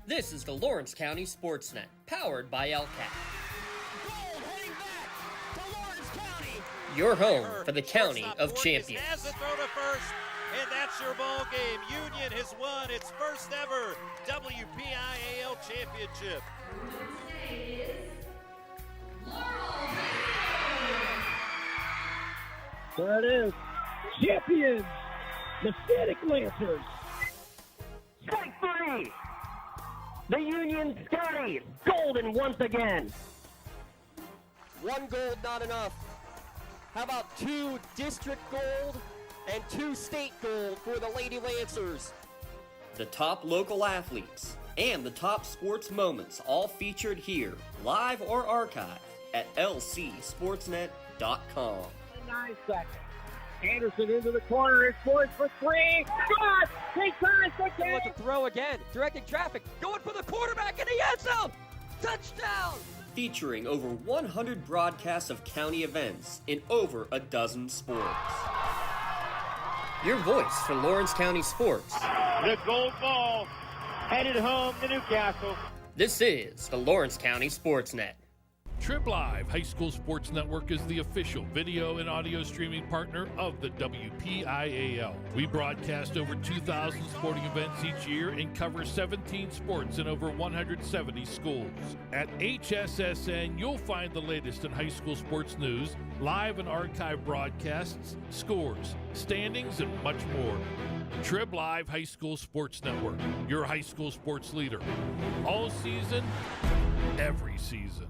This is the Lawrence County SportsNet, powered by LCAT. Gold heading back to Lawrence County. Your home for the County of Champions. Has the throw to first, and that's your ball game. Union has won its first ever WPIAL championship. There it is. Champions, the Static Lancers. Strike three. The Union Scotty, golden once again. One gold, not enough. How about 2 district gold and 2 state gold for the Lady Lancers? The top local athletes and the top sports moments all featured here, live or archived at lcsportsnet.com. 9 seconds. Anderson into the corner. It's forced for 3. Shot! He ties the game. Wants to throw again. Directing traffic. Going for the quarterback in the end zone. Touchdown! Featuring over 100 broadcasts of county events in over a dozen sports. Your voice for Lawrence County sports. The gold ball headed home to Newcastle. This is the Lawrence County SportsNet. Trib Live High School Sports Network is the official video and audio streaming partner of the WPIAL. We broadcast over 2,000 sporting events each year and cover 17 sports in over 170 schools. At HSSN, you'll find the latest in high school sports news, live and archive broadcasts, scores, standings, and much more. Trib Live High School Sports Network, your high school sports leader. All season, every season.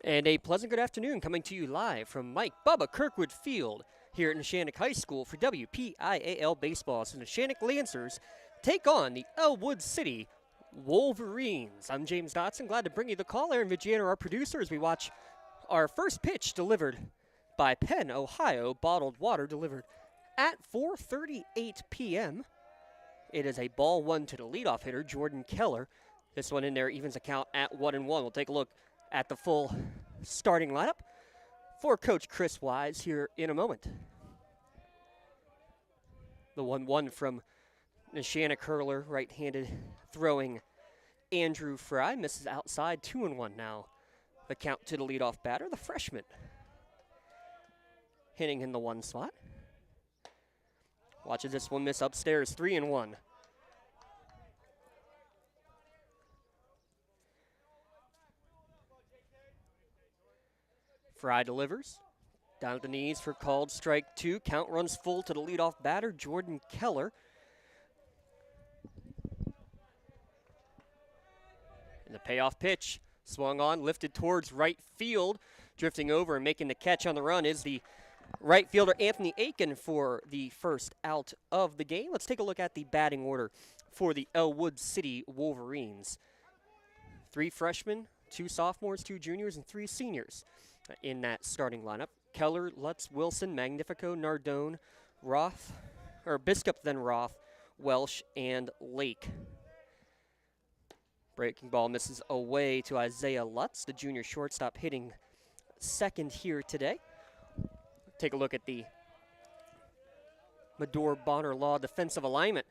And a pleasant good afternoon coming to you live from Mike Bubba Kirkwood Field here at Neshannock High School for WPIAL Baseball. So Neshannock Lancers take on the Ellwood City Wolverines. I'm James Dotson, glad to bring you the call. Aaron Vigiano, our producer, as we watch our first pitch delivered by Penn, Ohio, bottled water delivered at 4:38 p.m. It is a ball one to the leadoff hitter, Jordan Keller. This one in there evens the count at 1-1. We'll take a look at the full starting lineup for Coach Chris Wise here in a moment. The 1-1 from Neshannock hurler, right-handed throwing Andrew Fry, misses outside, 2-1 now. The count to the leadoff batter, the freshman, hitting in the one slot. Watches this one miss upstairs, 3-1. Fry delivers. Down at the knees for called strike two. Count runs full to the leadoff batter, Jordan Keller. And the payoff pitch swung on, lifted towards right field. Drifting over and making the catch on the run is the right fielder Anthony Aiken for the first out of the game. Let's take a look at the batting order for the Ellwood City Wolverines. 3 freshmen, 2 sophomores, 2 juniors, and 3 seniors in that starting lineup. Keller, Lutz, Wilson, Magnifico, Nardone, Biskup, then Roth, Welsh, and Lake. Breaking ball misses away to Isaiah Lutz, the junior shortstop, hitting second here today. Take a look at the Medore Bonner Law defensive alignment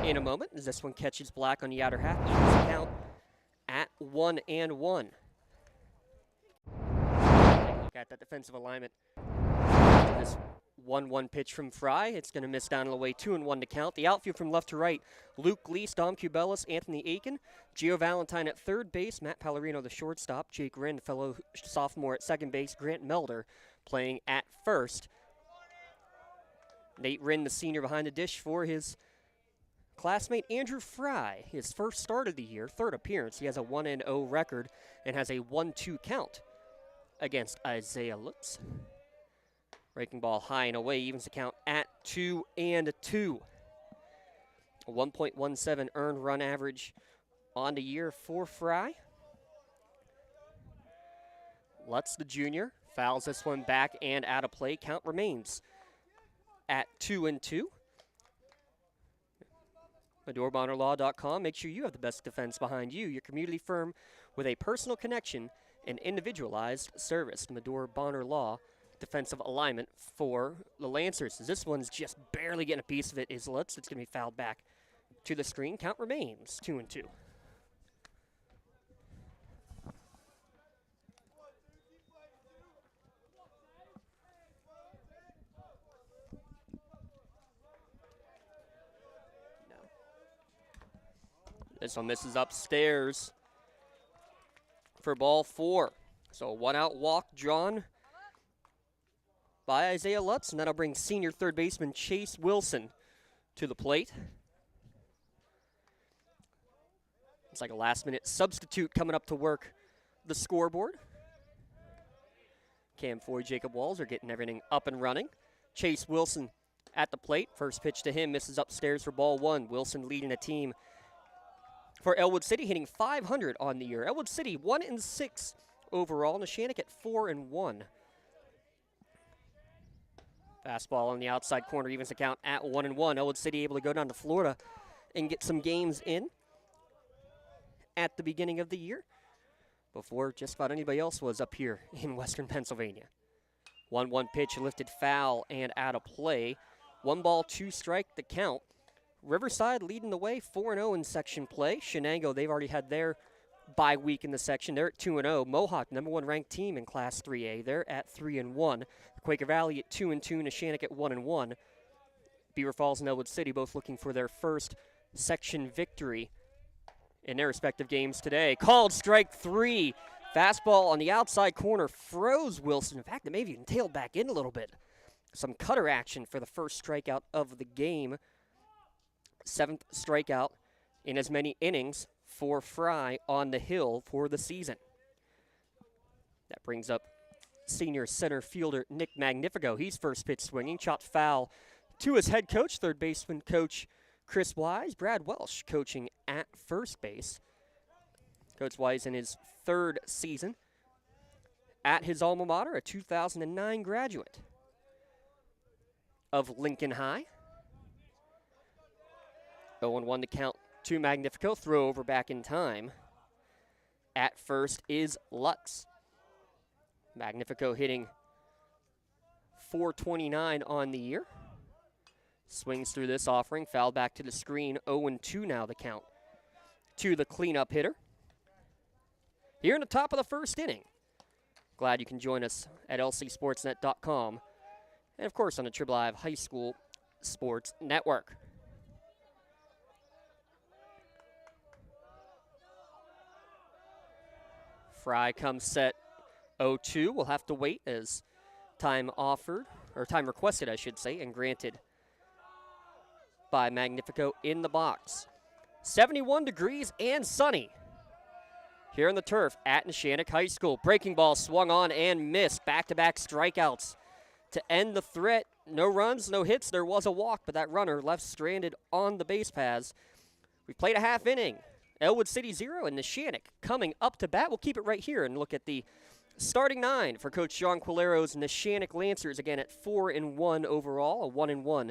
in a moment, as this one catches black on the outer half. Evens the count at 1-1. Look at that defensive alignment. This 1-1 pitch from Fry. It's going to miss down and away, 2-1 to count. The outfield from left to right, Luke Leese, Dom Cubelis, Anthony Aiken, Gio Valentine at third base, Matt Pallarino, the shortstop, Jake Wren, fellow sophomore at second base, Grant Melder playing at first. Nate Wren, the senior, behind the dish for his classmate Andrew Fry, his first start of the year, third appearance. He has a 1-0 record and has a 1-2 count against Isaiah Lutz. Breaking ball high and away, evens the count at 2-2. A 1.17 earned run average on the year for Fry. Lutz, the junior, fouls this one back and out of play. Count remains at 2-2. MedoreBonnerLaw.com. Make sure you have the best defense behind you. Your community firm with a personal connection and individualized service. Medore Bonner Law defensive alignment for the Lancers. This one's just barely getting a piece of it is Lutz. It's going to be fouled back to the screen. Count remains 2-2. This one misses upstairs for ball 4. So 1-out walk drawn by Isaiah Lutz, and that'll bring senior third baseman Chase Wilson to the plate. It's like a last-minute substitute coming up to work the scoreboard. Cam Foy, Jacob Walls are getting everything up and running. Chase Wilson at the plate. First pitch to him misses upstairs for ball 1. Wilson leading the team for Ellwood City, hitting .500 on the year. Ellwood City 1-6 overall. Neshannock at 4-1. Fastball on the outside corner evens the count at 1-1. Ellwood City able to go down to Florida and get some games in at the beginning of the year before just about anybody else was up here in Western Pennsylvania. 1-1 pitch lifted foul and out of play. 1 ball, 2 strike the count. Riverside leading the way, 4-0 in section play. Shenango, they've already had their bye week in the section. They're at 2-0. Mohawk, number 1 ranked team in Class 3A. They're at 3-1. Quaker Valley at 2-2. Neshannock at 1-1. Beaver Falls and Ellwood City both looking for their first section victory in their respective games today. Called strike 3. Fastball on the outside corner froze Wilson. In fact, it maybe even tailed back in a little bit. Some cutter action for the first strikeout of the game. 7th strikeout in as many innings for Fry on the hill for the season. That brings up senior center fielder Nick Magnifico. He's first pitch swinging, chopped foul to his head coach, third baseman coach Chris Wise. Brad Welsh coaching at first base. Coach Wise in his third season at his alma mater, a 2009 graduate of Lincoln High. 0-1 to count to Magnifico. Throw over back in time. At first is Lutz. Magnifico hitting .429 on the year. Swings through this offering, foul back to the screen. 0-2 now the count to the cleanup hitter. Here in the top of the first inning. Glad you can join us at lcsportsnet.com and, of course, on the Triple Live High School Sports Network. Fry comes set 0-2. We'll have to wait as time offered, or time requested, I should say, and granted by Magnifico in the box. 71 degrees and sunny here on the turf at Neshannock High School. Breaking ball swung on and missed. Back-to-back strikeouts to end the threat. No runs, no hits. There was a walk, but that runner left stranded on the base paths. We played a half inning. Ellwood City 0 and Neshannock coming up to bat. We'll keep it right here and look at the starting nine for Coach John Quilero's Neshannock Lancers, again at 4-1 overall, a 1-1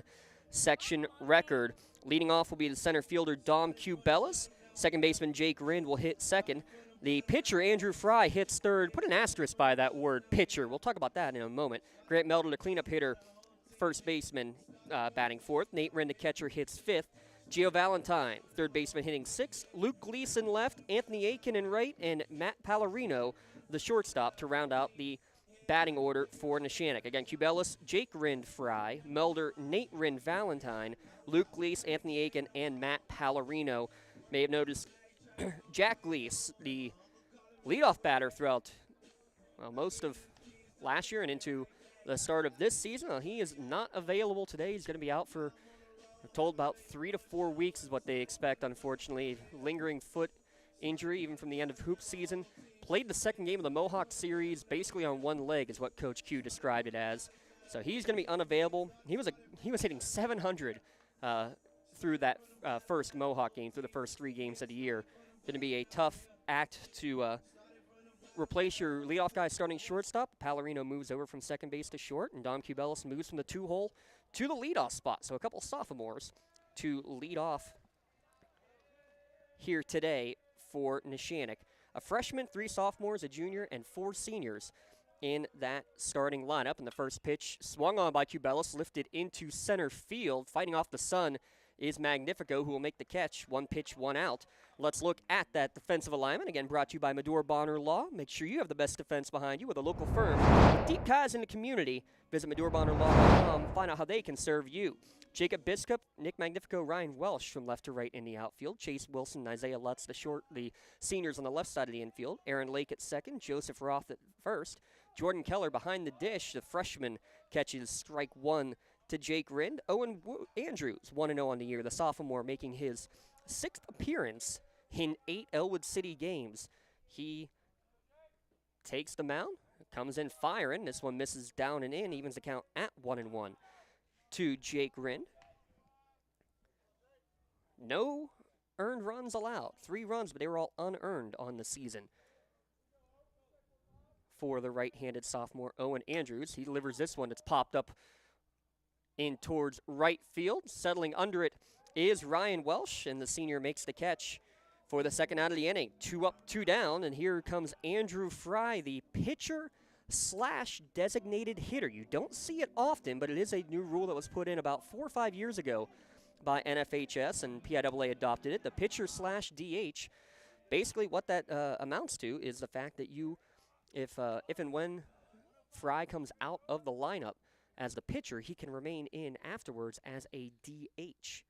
section record. Leading off will be the center fielder Dom Cubelis. Second baseman Jake Rind will hit second. The pitcher Andrew Fry hits third. Put an asterisk by that word, pitcher. We'll talk about that in a moment. Grant Melder, the cleanup hitter, first baseman, batting fourth. Nate Rind, the catcher, hits fifth. Gio Valentine, third baseman, hitting sixth. Luke Gleason left, Anthony Aiken in right, and Matt Pallarino, the shortstop, to round out the batting order for Neshannock. Again, Cubelis, Jake Rind, Fry, Melder, Nate Rind, Valentine, Luke Gleason, Anthony Aiken, and Matt Pallarino. May have noticed Jack Gleason, the leadoff batter throughout most of last year and into the start of this season. He is not available today. He's going to be out for, we're told, about 3 to 4 weeks is what they expect, unfortunately. Lingering foot injury even from the end of hoop season. Played the second game of the Mohawk series basically on one leg is what Coach Q described it as. So he's going to be unavailable. He was hitting 700 through that first Mohawk game, through the first 3 games of the year. Going to be a tough act to replace your leadoff guy starting shortstop. Pallarino moves over from second base to short, and Dom Cubelis moves from the 2-hole to the leadoff spot. So a couple sophomores to lead off here today for Neshannock. A freshman, 3 sophomores, a junior, and 4 seniors in that starting lineup. And the first pitch swung on by Cubelis, lifted into center field. Fighting off the sun is Magnifico, who will make the catch. 1 pitch, 1 out. Let's look at that defensive alignment. Again, brought to you by Medore Bonner Law. Make sure you have the best defense behind you with a local firm. Deep ties in the community. Visit MedoreBonnerLaw.com. Find out how they can serve you. Jacob Biskup, Nick Magnifico, Ryan Welsh from left to right in the outfield. Chase Wilson, Isaiah Lutz, the seniors on the left side of the infield. Aaron Lake at second. Joseph Roth at first. Jordan Keller behind the dish. The freshman catches strike 1 to Jake Rind. Owen Andrews, 1-0 on the year. The sophomore making his 6th appearance in 8 Ellwood City games. He takes the mound, comes in firing. This one misses down and in, evens the count at 1-1 to Jake Rind. No earned runs allowed. 3 runs, but they were all unearned on the season for the right-handed sophomore Owen Andrews. He delivers this one. It's popped up in towards right field. Settling under it is Ryan Welsh, and the senior makes the catch for the second out of the inning. 2 up, 2 down, and here comes Andrew Fry, the pitcher / designated hitter. You don't see it often, but it is a new rule that was put in about 4 or 5 years ago by NFHS, and PIAA adopted it. The pitcher / DH. Basically what that amounts to is the fact that you, if and when Fry comes out of the lineup as the pitcher, he can remain in afterwards as a DH.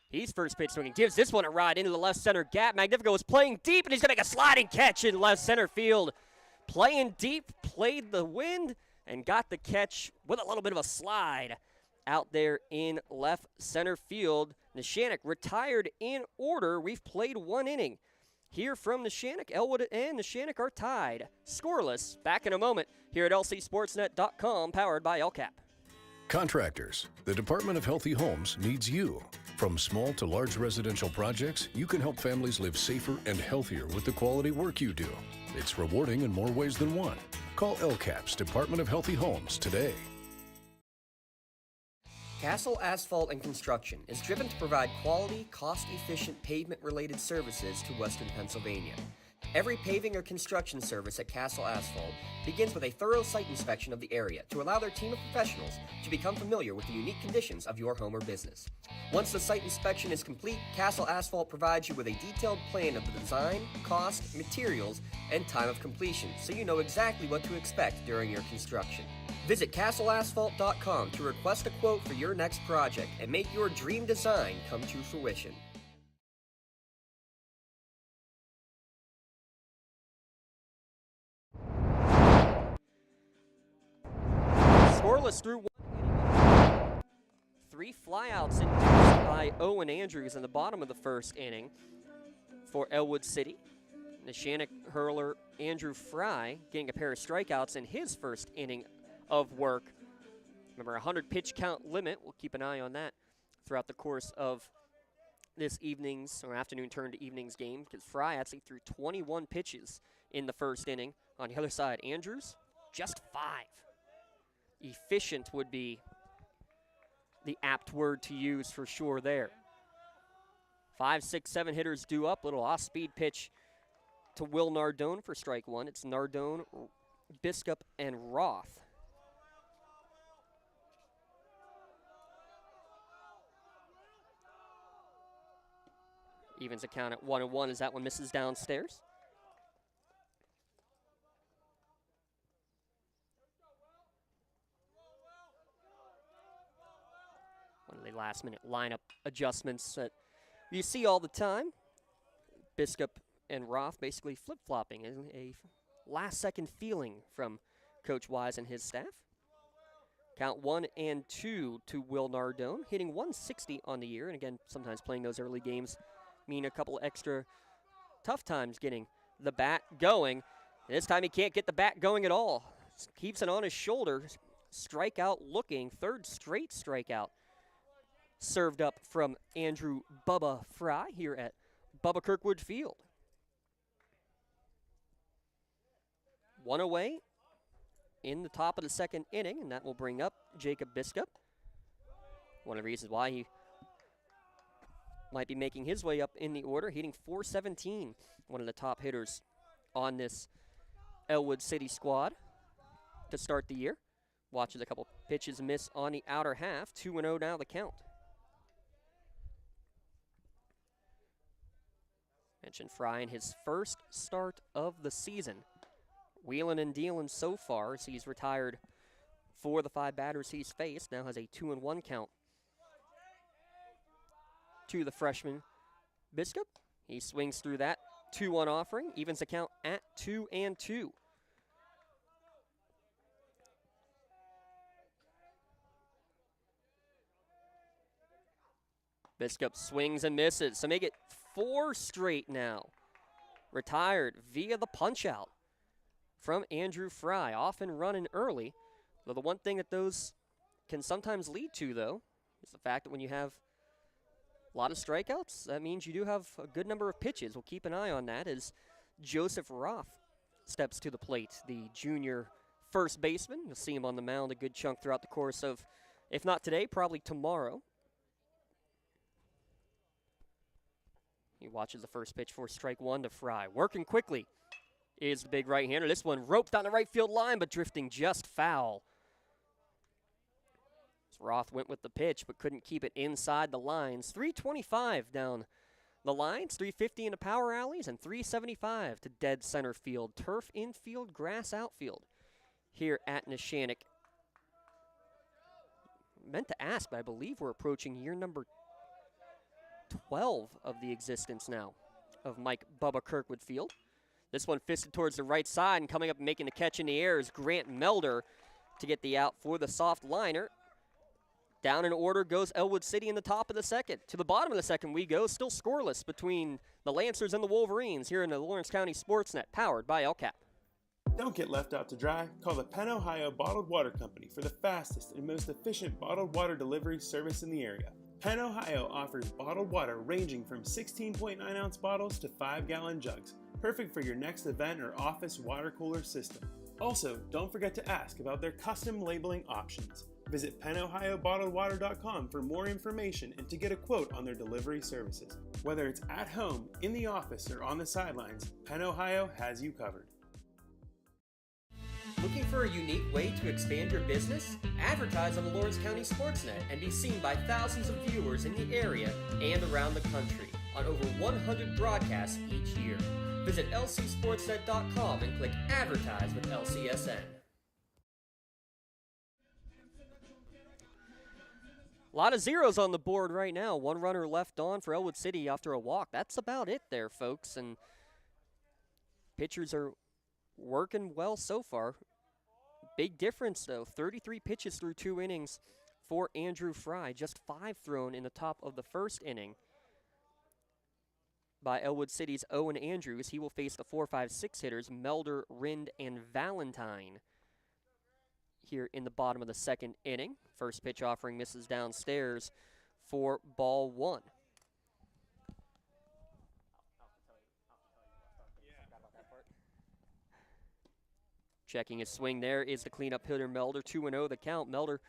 He's first pitch swinging, gives this one a ride into the left center gap. Magnifico is playing deep, and he's going to make a sliding catch in left center field. Playing deep, played the wind, and got the catch with a little bit of a slide out there in left center field. Neshannock retired in order. We've played 1 inning here from Neshannock. Ellwood and Neshannock are tied, scoreless. Back in a moment here at lcsportsnet.com, powered by LCAP. Contractors, the Department of Healthy Homes needs you. From small to large residential projects, you can help families live safer and healthier with the quality work you do. It's rewarding in more ways than one. Call LCAP's Department of Healthy Homes today. Castle Asphalt and Construction is driven to provide quality, cost-efficient pavement-related services to Western Pennsylvania. Every paving or construction service at Castle Asphalt begins with a thorough site inspection of the area to allow their team of professionals to become familiar with the unique conditions of your home or business. Once the site inspection is complete, Castle Asphalt provides you with a detailed plan of the design, cost, materials, and time of completion, so you know exactly what to expect during your construction. Visit castleasphalt.com to request a quote for your next project and make your dream design come to fruition. Scoreless through 1 inning. 3 flyouts induced by Owen Andrews in the bottom of the first inning for Ellwood City. Neshannock hurler Andrew Fry getting a pair of strikeouts in his first inning of work. Remember, 100 pitch count limit. We'll keep an eye on that throughout the course of this evening's or afternoon turn to evening's game, because Fry actually threw 21 pitches in the first inning. On the other side, Andrews, just 5. Efficient would be the apt word to use for sure there. 5, 6, 7 hitters due up. Little off-speed pitch to Will Nardone for strike 1. It's Nardone, Biskup, and Roth. Evens a count at 1-1 as that one misses downstairs. One of the last-minute lineup adjustments that you see all the time. Biskup and Roth basically flip-flopping, a last-second feeling from Coach Wise and his staff. Count 1 and 2 to Will Nardone, hitting 160 on the year. And again, sometimes playing those early games mean a couple extra tough times getting the bat going. And this time he can't get the bat going at all. Keeps it on his shoulder. Strikeout looking, 3rd straight strikeout served up from Andrew Bubba Fry here at Bubba Kirkwood Field. 1 away in the top of the second inning, and that will bring up Jacob Biskup. One of the reasons why he might be making his way up in the order, hitting .417, one of the top hitters on this Ellwood City squad to start the year. Watches a couple pitches miss on the outer half. 2-0 now the count. Mentioned Fry in his first start of the season. Wheeling and dealing so far as he's retired 4 of the 5 batters he's faced. Now has a 2-1 count to the freshman Biskup. He swings through that 2-1 offering, evens the count at 2-2. Biskup swings and misses, so make it 4 straight now. Retired via the punch-out from Andrew Fry, often running early. Though the one thing that those can sometimes lead to, though, is the fact that when you have a lot of strikeouts, that means you do have a good number of pitches. We'll keep an eye on that as Joseph Roth steps to the plate, the junior first baseman. You'll see him on the mound a good chunk throughout the course of, if not today, probably tomorrow. He watches the first pitch for strike 1 to Fry. Working quickly is the big right-hander. This one roped on the right field line, but drifting just foul. Roth went with the pitch, but couldn't keep it inside the lines. 325 down the lines, 350 into power alleys, and 375 to dead center field. Turf infield, grass outfield here at Neshannock. Meant to ask, but I believe we're approaching year number 12 of the existence now of Mike Bubba Kirkwood Field. This one fisted towards the right side, and coming up and making the catch in the air is Grant Melder to get the out for the soft liner. Down in order goes Ellwood City in the top of the second. To the bottom of the second we go, still scoreless between the Lancers and the Wolverines here in the Lawrence County SportsNet, powered by LCAP. Don't get left out to dry. Call the Penn Ohio Bottled Water Company for the fastest and most efficient bottled water delivery service in the area. Penn Ohio offers bottled water ranging from 16.9-ounce bottles to 5-gallon jugs, perfect for your next event or office water cooler system. Also, don't forget to ask about their custom labeling options. Visit PennOhioBottledWater.com for more information and to get a quote on their delivery services. Whether it's at home, in the office, or on the sidelines, Penn Ohio has you covered. Looking for a unique way to expand your business? Advertise on the Lawrence County SportsNet and be seen by thousands of viewers in the area and around the country on over 100 broadcasts each year. Visit lcsportsnet.com and click Advertise with LCSN. A lot of zeros on the board right now. One runner left on for Ellwood City after a walk. That's about it there, folks. And pitchers are working well so far. Big difference, though. 33 pitches through 2 innings for Andrew Fry. Just 5 thrown in the top of the first inning by Ellwood City's Owen Andrews. He will face the 4-5-6 hitters, Melder, Rind, and Valentine here in the bottom of the second inning. First pitch offering misses downstairs for ball 1. Checking his swing there is the cleanup hitter Melder. 2-0 the count. Melder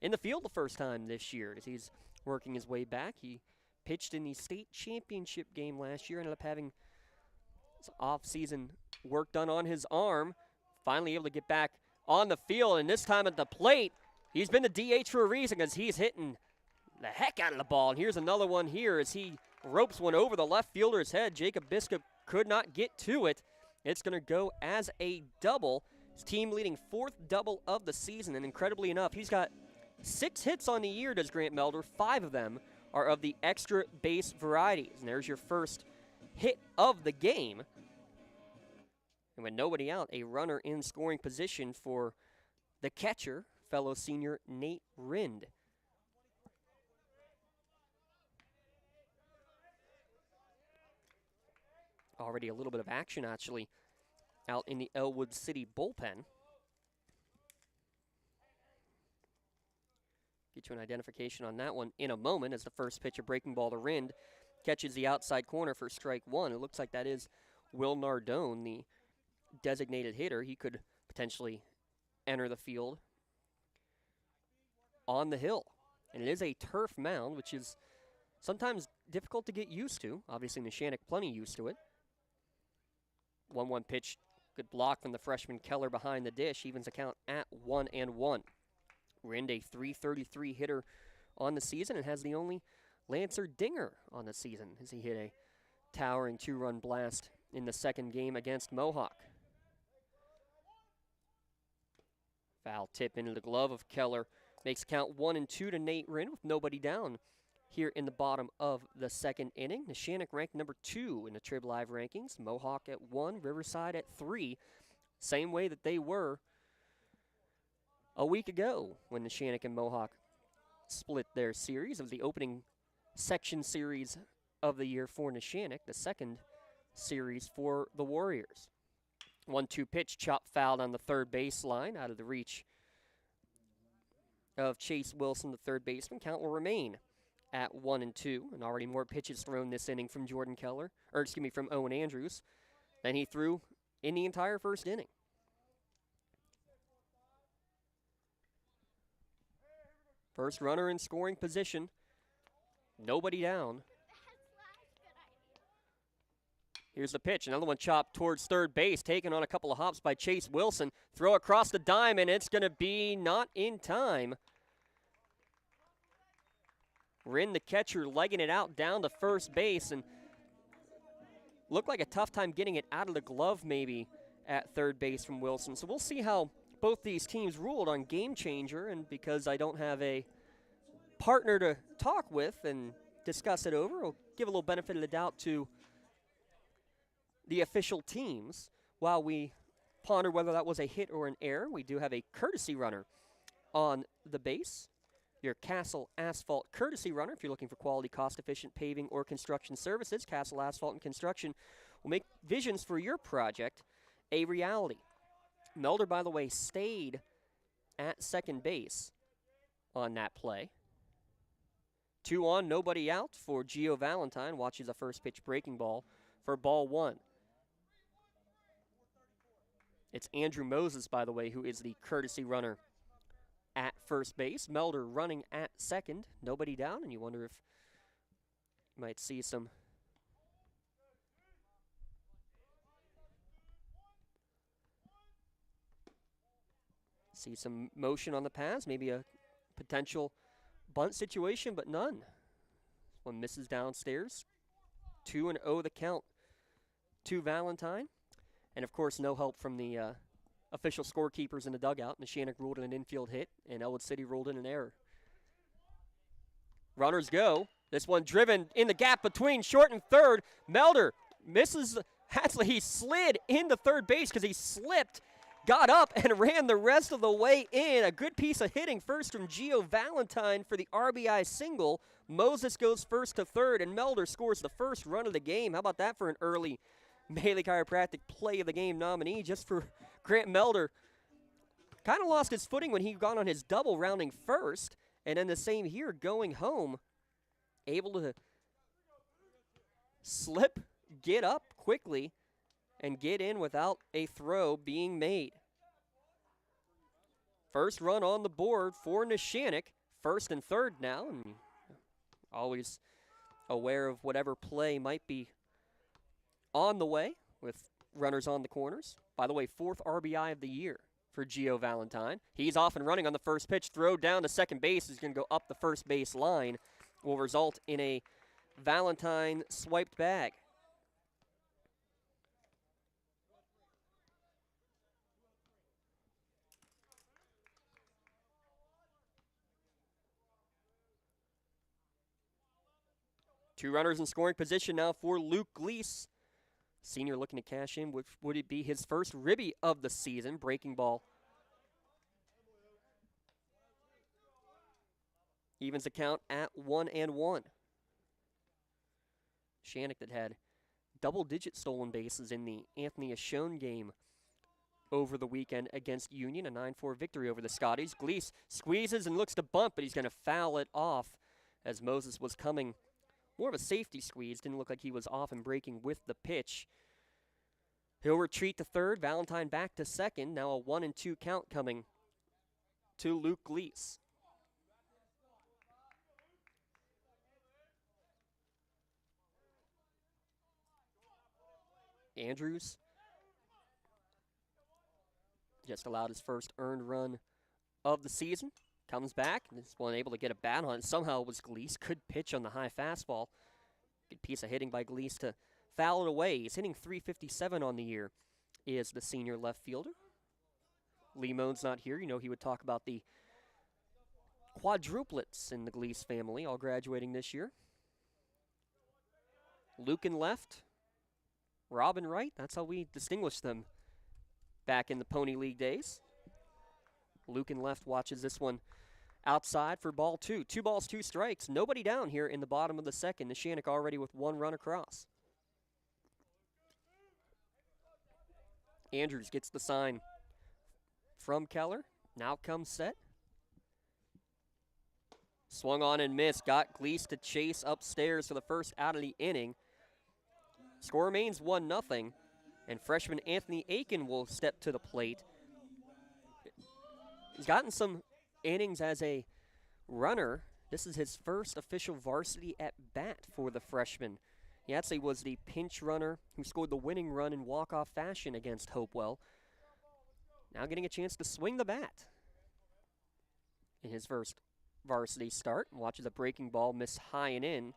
in the field the first time this year as he's working his way back. He pitched in the state championship game last year, ended up having some off-season work done on his arm. Finally able to get back on the field, and this time at the plate, he's been the DH for a reason because he's hitting the heck out of the ball. And here's another one here as he ropes one over the left fielder's head. Jacob Biskup could not get to it. It's going to go as a double. His team leading 4th double of the season, and incredibly enough, he's got 6 hits on the year, does Grant Melder. 5 of them are of the extra base varieties. And there's your first hit of the game. And with nobody out, a runner in scoring position for the catcher, fellow senior Nate Rind. Already a little bit of action, actually, out in the Ellwood City bullpen. Get you an identification on that one in a moment as the first pitch, a breaking ball to Rind, catches the outside corner for strike 1. It looks like that is Will Nardone, the designated hitter. He could potentially enter the field on the hill. And it is a turf mound, which is sometimes difficult to get used to. Obviously, Neshannock plenty used to it. 1-1 pitch, good block from the freshman Keller behind the dish. Evens the count at 1-1. Rind, a .333 hitter on the season, and has the only Lancer dinger on the season as he hit a towering 2-run blast in the second game against Mohawk. Foul tip into the glove of Keller. Makes count 1-2 to Nate Rind with nobody down here in the bottom of the second inning. Neshannock ranked number 2 in the Trib Live rankings. Mohawk at 1, Riverside at 3. Same way that they were a week ago when Neshannock and Mohawk split their series. Of the opening section series of the year for Neshannock, the second series for the Warriors. 1-2 pitch, chop fouled on the third baseline, out of the reach of Chase Wilson, the third baseman. Count will remain at 1-2, and already more pitches thrown this inning from from Owen Andrews than he threw in the entire first inning. First runner in scoring position, nobody down. Here's the pitch, another one chopped towards third base, taken on a couple of hops by Chase Wilson. Throw across the dime, and it's going to be not in time. Rind, the catcher, legging it out down to first base, and looked like a tough time getting it out of the glove maybe at third base from Wilson. So we'll see how both these teams ruled on Game Changer, and because I don't have a partner to talk with and discuss it over, I'll give a little benefit of the doubt to the official teams while we ponder whether that was a hit or an error. We do have a courtesy runner on the base your Castle Asphalt courtesy runner. If you're looking for quality, cost-efficient paving or construction services, Castle Asphalt and Construction will make visions for your project a reality. Melder, by the way, stayed at second base on that play. 2 on, nobody out for Gio Valentine. Watches a first pitch breaking ball for ball 1. It's Andrew Moses, by the way, who is the courtesy runner at first base. Melder running at second, nobody down, and you wonder if you might see some motion on the pass, maybe a potential bunt situation, but none. One misses downstairs. 2-0 the count to Valentine. And, of course, no help from the official scorekeepers in the dugout. Neshannock ruled in an infield hit, and Ellwood City ruled in an error. Runners go. This one driven in the gap between short and third. Melder misses. Actually, he slid into third base because he slipped, got up, and ran the rest of the way in. A good piece of hitting first from Gio Valentine for the RBI single. Moses goes first to third, and Melder scores the first run of the game. How about that for an early Bailey Chiropractic Play of the Game nominee just for Grant Melder? Kind of lost his footing when he got on his double rounding first, and then the same here going home, able to slip, get up quickly, and get in without a throw being made. First run on the board for Neshannock, first and third now, and always aware of whatever play might be on the way with runners on the corners. By the way, 4th RBI of the year for Gio Valentine. He's off and running on the first pitch. Throw down to second base is going to go up the first base line. Will result in a Valentine swiped bag. Two runners in scoring position now for Luke Gleese. Senior looking to cash in. Would it be his first ribby of the season? Breaking ball. Evens the count at 1-1. Neshannock that had double-digit stolen bases in the Anthony Ashone game over the weekend against Union. A 9-4 victory over the Scotties. Gleese squeezes and looks to bunt, but he's going to foul it off as Moses was coming. More of a safety squeeze. Didn't look like he was off and breaking with the pitch. He'll retreat to third. Valentine back to second. Now a 1-2 count coming to Luke Gleese. Andrews just allowed his first earned run of the season. Comes back, and this one able to get a bat on it. Somehow it was Gleese. Good pitch on the high fastball. Good piece of hitting by Gleese to foul it away. He's hitting .357 on the year, is the senior left fielder. Lee Moan's not here. You know he would talk about the quadruplets in the Gleese family, all graduating this year. Luke in left, Robin right. That's how we distinguished them back in the Pony League days. Luke in left watches this one outside for ball 2. 2 balls, 2 strikes. Nobody down here in the bottom of the second. Neshannock already with 1 run across. Andrews gets the sign from Keller. Now comes set. Swung on and missed. Got Gleese to chase upstairs for the first out of the inning. Score remains 1-0. And freshman Anthony Aiken will step to the plate. He's gotten some innings as a runner. This is his first official varsity at bat for the freshman. He actually was the pinch runner who scored the winning run in walk-off fashion against Hopewell. Now getting a chance to swing the bat in his first varsity start. Watches a breaking ball miss high and in.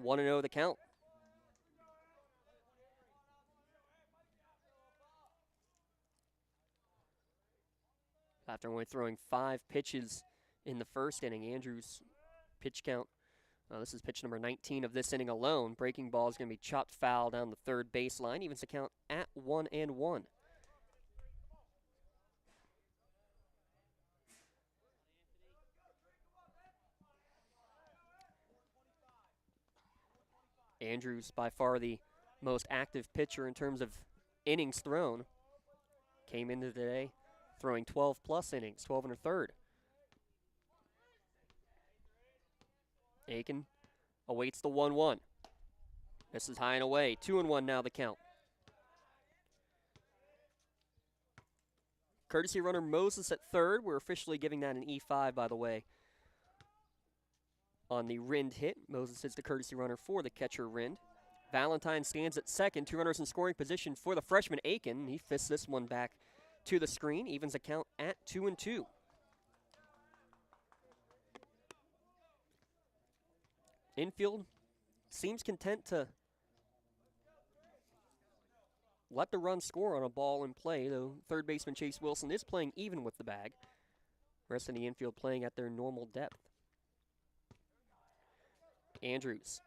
1-0 the count. After only throwing 5 pitches in the first inning, Andrews' pitch count. This is pitch number 19 of this inning alone. Breaking ball is going to be chopped foul down the third baseline. Evens the count at 1-1. Andrews, by far the most active pitcher in terms of innings thrown, came into today throwing 12-plus innings, 12 and a third. Aiken awaits the 1-1. This is high and away. 2-1 now the count. Courtesy runner Moses at third. We're officially giving that an E5, by the way. On the Rind hit, Moses is the courtesy runner for the catcher Rind. Valentine stands at second. 2 runners in scoring position for the freshman Aiken. He fists this one back to the screen. Evens the count at 2-2. Infield seems content to let the run score on a ball in play, though third baseman Chase Wilson is playing even with the bag. Rest of the infield playing at their normal depth. Andrews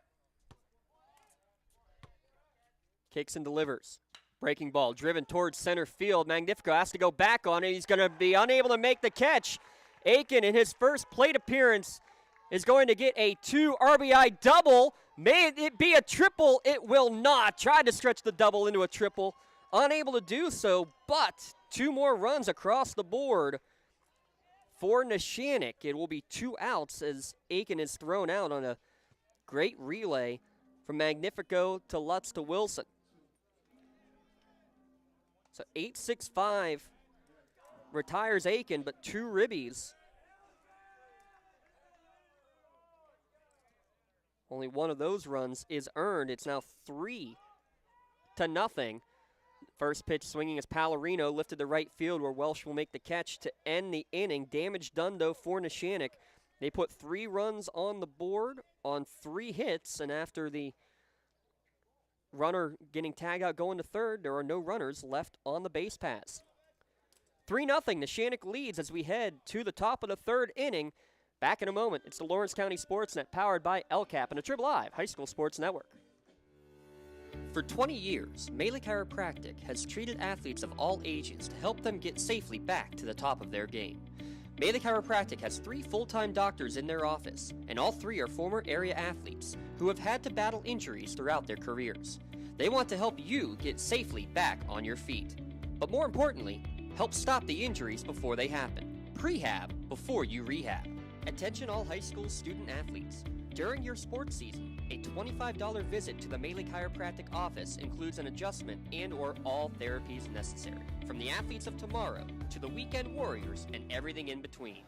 kicks and delivers. Breaking ball driven towards center field. Magnifico has to go back on it. He's going to be unable to make the catch. Aiken, in his first plate appearance, is going to get a 2 RBI double. May it be a triple? It will not. Tried to stretch the double into a triple. Unable to do so, but 2 more runs across the board for Neshannock. It will be 2 outs as Aiken is thrown out on a great relay from Magnifico to Lutz to Wilson. So 8-6-5 retires Aiken, but 2 ribbies. Only one of those runs is earned. It's now 3-0. First pitch swinging as Pallarino lifted to right field where Welsh will make the catch to end the inning. Damage done, though, for Neshannock. They put 3 runs on the board on 3 hits, and after the runner getting tagged out going to third, there are no runners left on the base paths. 3-0, Neshannock leads as we head to the top of the 3rd inning. Back in a moment. It's the Lawrence County SportsNet, powered by LCAP and a Triple I High School Sports Network. For 20 years, Melee Chiropractic has treated athletes of all ages to help them get safely back to the top of their game. Melee Chiropractic has 3 full-time doctors in their office, and all 3 are former area athletes who have had to battle injuries throughout their careers. They want to help you get safely back on your feet. But more importantly, help stop the injuries before they happen. Prehab before you rehab. Attention all high school student athletes. During your sports season, a $25 visit to the Melee Chiropractic office includes an adjustment and or all therapies necessary. From the athletes of tomorrow to the weekend warriors and everything in between.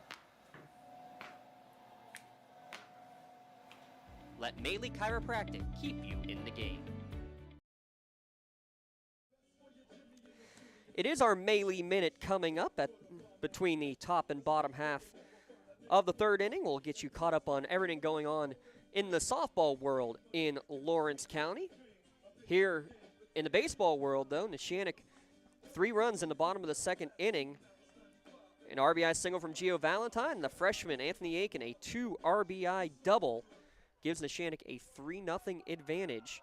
Let Melee Chiropractic keep you in the game. It is our Melee Minute coming up between the top and bottom half of the 3rd inning. We'll get you caught up on everything going on in the softball world in Lawrence County. Here in the baseball world, though, Neshannock 3 runs in the bottom of the 2nd inning. An RBI single from Gio Valentine, and the freshman Anthony Aiken, a 2 RBI double, gives Neshannock a 3-0 advantage.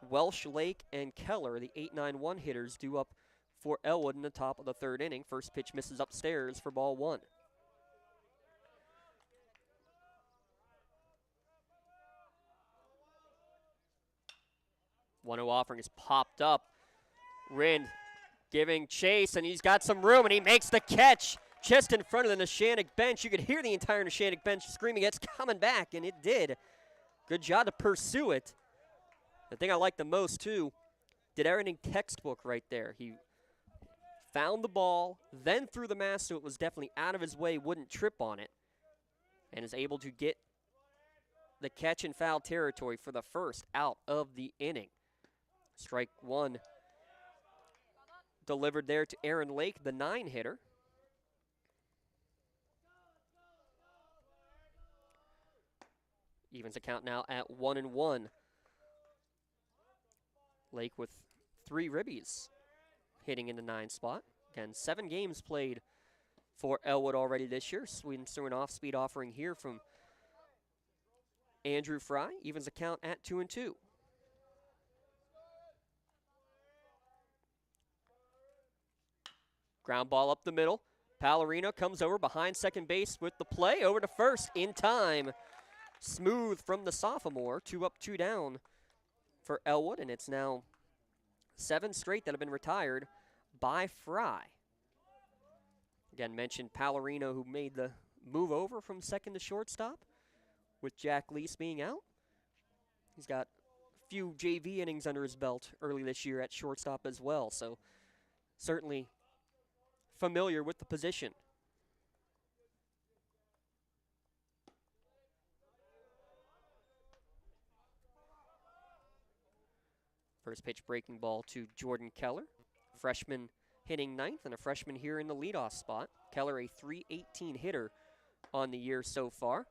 Welsh, Lake, and Keller, the 8-9-1 hitters, due up for Ellwood in the top of the 3rd inning. First pitch misses upstairs for ball 1. One offering is popped up. Rind giving chase, and he's got some room, and he makes the catch just in front of the Neshannock bench. You could hear the entire Neshannock bench screaming, it's coming back, and it did. Good job to pursue it. The thing I like the most, too, did everything textbook right there. He found the ball, then threw the mask so it was definitely out of his way, wouldn't trip on it, and is able to get the catch in foul territory for the first out of the inning. Strike 1 delivered there to Aaron Lake, the 9-hitter. Evens the count now at 1-1. Lake with 3 ribbies hitting in the 9 spot. Again, 7 games played for Ellwood already this year. Sweden's through an off-speed offering here from Andrew Fry. Evens the count at 2-2. Ground ball up the middle. Pallarino comes over behind second base with the play. Over to first in time. Smooth from the sophomore. 2 up, 2 down for Ellwood, and it's now 7 straight that have been retired by Fry. Again, mentioned Palorino, who made the move over from second to shortstop with Jack Lease being out. He's got a few JV innings under his belt early this year at shortstop as well, so certainly familiar with the position. First pitch breaking ball to Jordan Keller, freshman hitting 9th and a freshman here in the leadoff spot. Keller a .318 hitter on the year so far.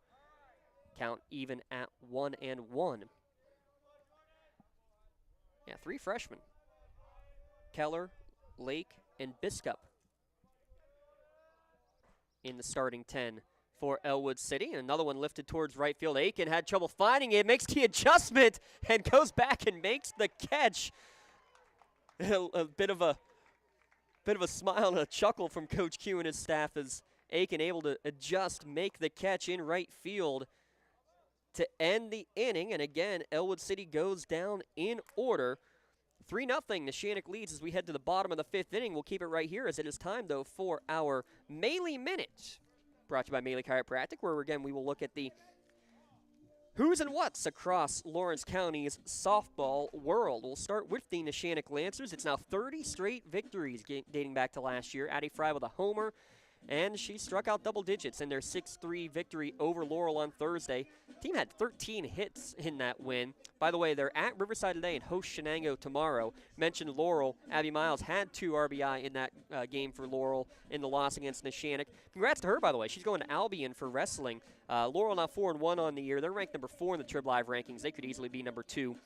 Count even at 1-1. Yeah, 3 freshmen. Keller, Lake, and Biscup in the starting 10 for Ellwood City. Another one lifted towards right field. Aiken had trouble finding it, makes the adjustment, and goes back and makes the catch. a bit of a smile and a chuckle from Coach Q and his staff as Aiken able to adjust, make the catch in right field to end the inning. And again, Ellwood City goes down in order. 3-0, Neshannock leads as we head to the bottom of the 5th inning. We'll keep it right here as it is time, though, for our Melee Minute. Brought to you by Melee Chiropractic, where, again, we will look at the who's and what's across Lawrence County's softball world. We'll start with the Neshannock Lancers. It's now 30 straight victories dating back to last year. Addie Fry with a homer, and she struck out double digits in their 6-3 victory over Laurel on Thursday. Team had 13 hits in that win. By the way, they're at Riverside today and host Shenango tomorrow. Mentioned Laurel. Abby Miles had 2 RBI in that game for Laurel in the loss against Neshannock. Congrats to her, by the way. She's going to Albion for wrestling. Laurel now 4-1 on the year. They're ranked number 4 in the Trib Live rankings. They could easily be number 2.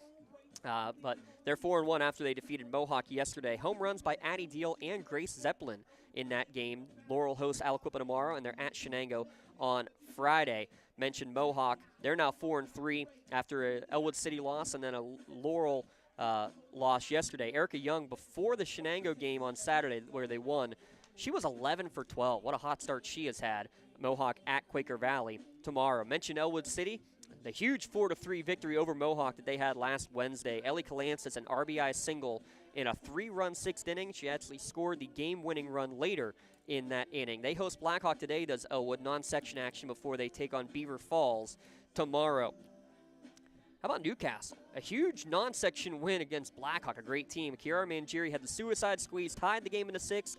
But they're 4-1 after they defeated Mohawk yesterday. Home runs by Addie Deal and Grace Zeppelin in that game. Laurel hosts Aliquippa tomorrow, and they're at Shenango on Friday. Mentioned Mohawk. They're now 4-3 after a Ellwood City loss and then a Laurel loss yesterday. Erica Young, before the Shenango game on Saturday where they won, she was 11 for 12. What a hot start she has had. Mohawk at Quaker Valley tomorrow. Mentioned Ellwood City. The huge 4-3 victory over Mohawk that they had last Wednesday. Ellie Calancis, an RBI single in a 3-run 6th inning. She actually scored the game-winning run later in that inning. They host Blackhawk today, does Ellwood, non-section action before they take on Beaver Falls tomorrow. How about Newcastle? A huge non-section win against Blackhawk, a great team. Kiara Mangieri had the suicide squeeze, tied the game in the 6th,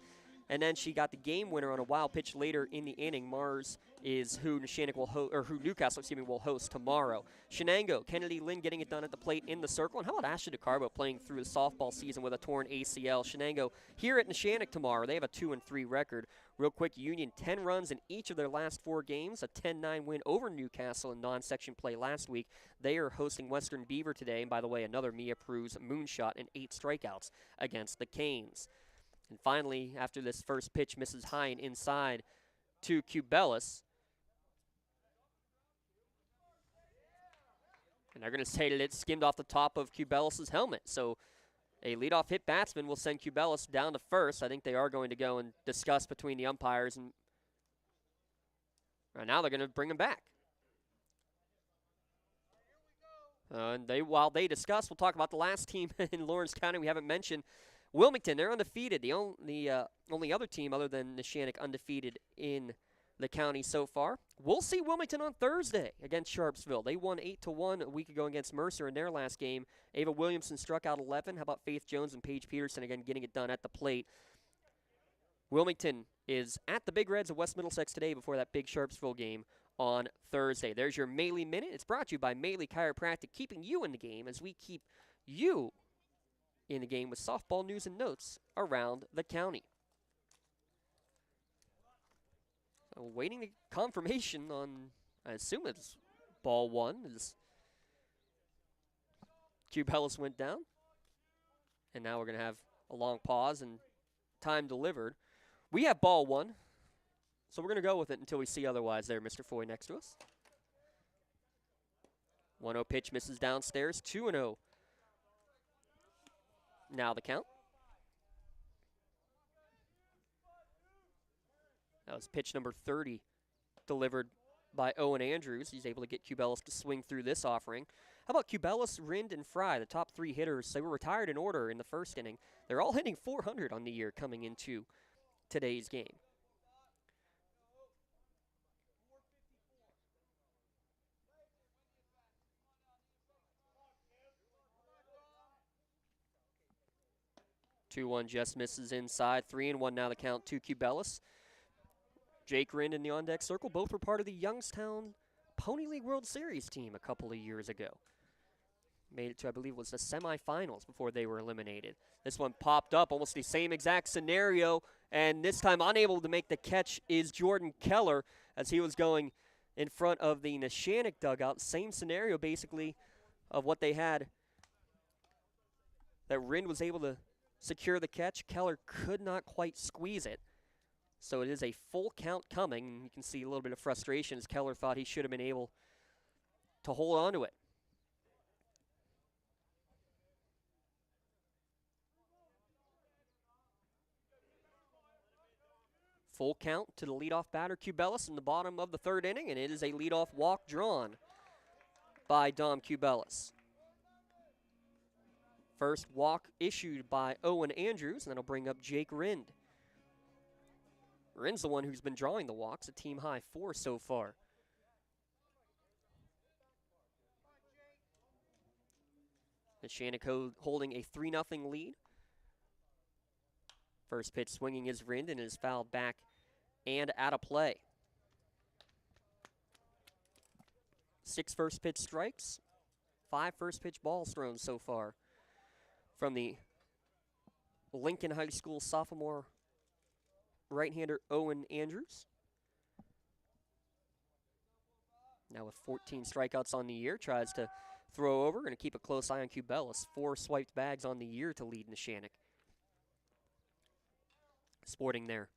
and then she got the game winner on a wild pitch later in the inning. Mars is who Newcastle will host tomorrow. Shenango, Kennedy Lynn getting it done at the plate in the circle. And how about Ashley DeCarbo playing through the softball season with a torn ACL? Shenango here at Neshannock tomorrow. They have a 2-3 record. Real quick, Union 10 runs in each of their last 4 games, a 10-9 win over Newcastle in non-section play last week. They are hosting Western Beaver today. And by the way, another Mia Pruz moonshot and 8 strikeouts against the Canes. And finally, after this first pitch misses high and inside to Cubelis. And they're going to say that it skimmed off the top of Cubelis' helmet. So a leadoff hit batsman will send Cubelis down to first. I think they are going to go and discuss between the umpires. And right now they're going to bring him back. And while they discuss, we'll talk about the last team in Lawrence County we haven't mentioned. Wilmington, they're undefeated. The only other team other than Neshannock undefeated in the county so far. We'll see Wilmington on Thursday against Sharpsville. They won 8-1 a week ago against Mercer in their last game. Ava Williamson struck out 11. How about Faith Jones and Paige Peterson again getting it done at the plate? Wilmington is at the Big Reds of West Middlesex today before that big Sharpsville game on Thursday. There's your Melee Minute. It's brought to you by Melee Chiropractic, keeping you in the game as we keep you in the game with softball news and notes around the county. So waiting the confirmation on, I assume it's ball 1, as Cubelis went down. And now we're going to have a long pause and time delivered. We have ball 1, so we're going to go with it until we see otherwise there, Mr. Foy next to us. 1-0 pitch misses downstairs, 2-0. Now the count. That was pitch number 30, delivered by Owen Andrews. He's able to get Cubelis to swing through this offering. How about Cubelis, Rind, and Fry, the top 3 hitters? They were retired in order in the first inning. They're all hitting .400 on the year coming into today's game. Two-one just misses inside. 3-1 now the count to Cubelis. Jake Rind in the on-deck circle. Both were part of the Youngstown Pony League World Series team a couple of years ago. Made it to, I believe, was the semifinals before they were eliminated. This one popped up, almost the same exact scenario, and this time unable to make the catch is Jordan Keller as he was going in front of the Neshannock dugout. Same scenario, basically, of what they had. That Rind was able to secure the catch. Keller could not quite squeeze it. So it is a full count coming. You can see a little bit of frustration as Keller thought he should have been able to hold on to it. Full count to the leadoff batter, Cubelis, in the bottom of the 3rd inning, and it is a leadoff walk drawn by Dom Cubelis. First walk issued by Owen Andrews, and that'll bring up Jake Rind. Rind's the one who's been drawing the walks, a team high 4 so far. Neshannock holding a 3-0 lead. First pitch swinging is Rind and is fouled back and out of play. 6 first pitch strikes, 5 first pitch balls thrown so far from the Lincoln High School sophomore right-hander Owen Andrews. Now with 14 strikeouts on the year, tries to throw over and keep a close eye on Cubelis. 4 swiped bags on the year to lead Neshannock. Sporting their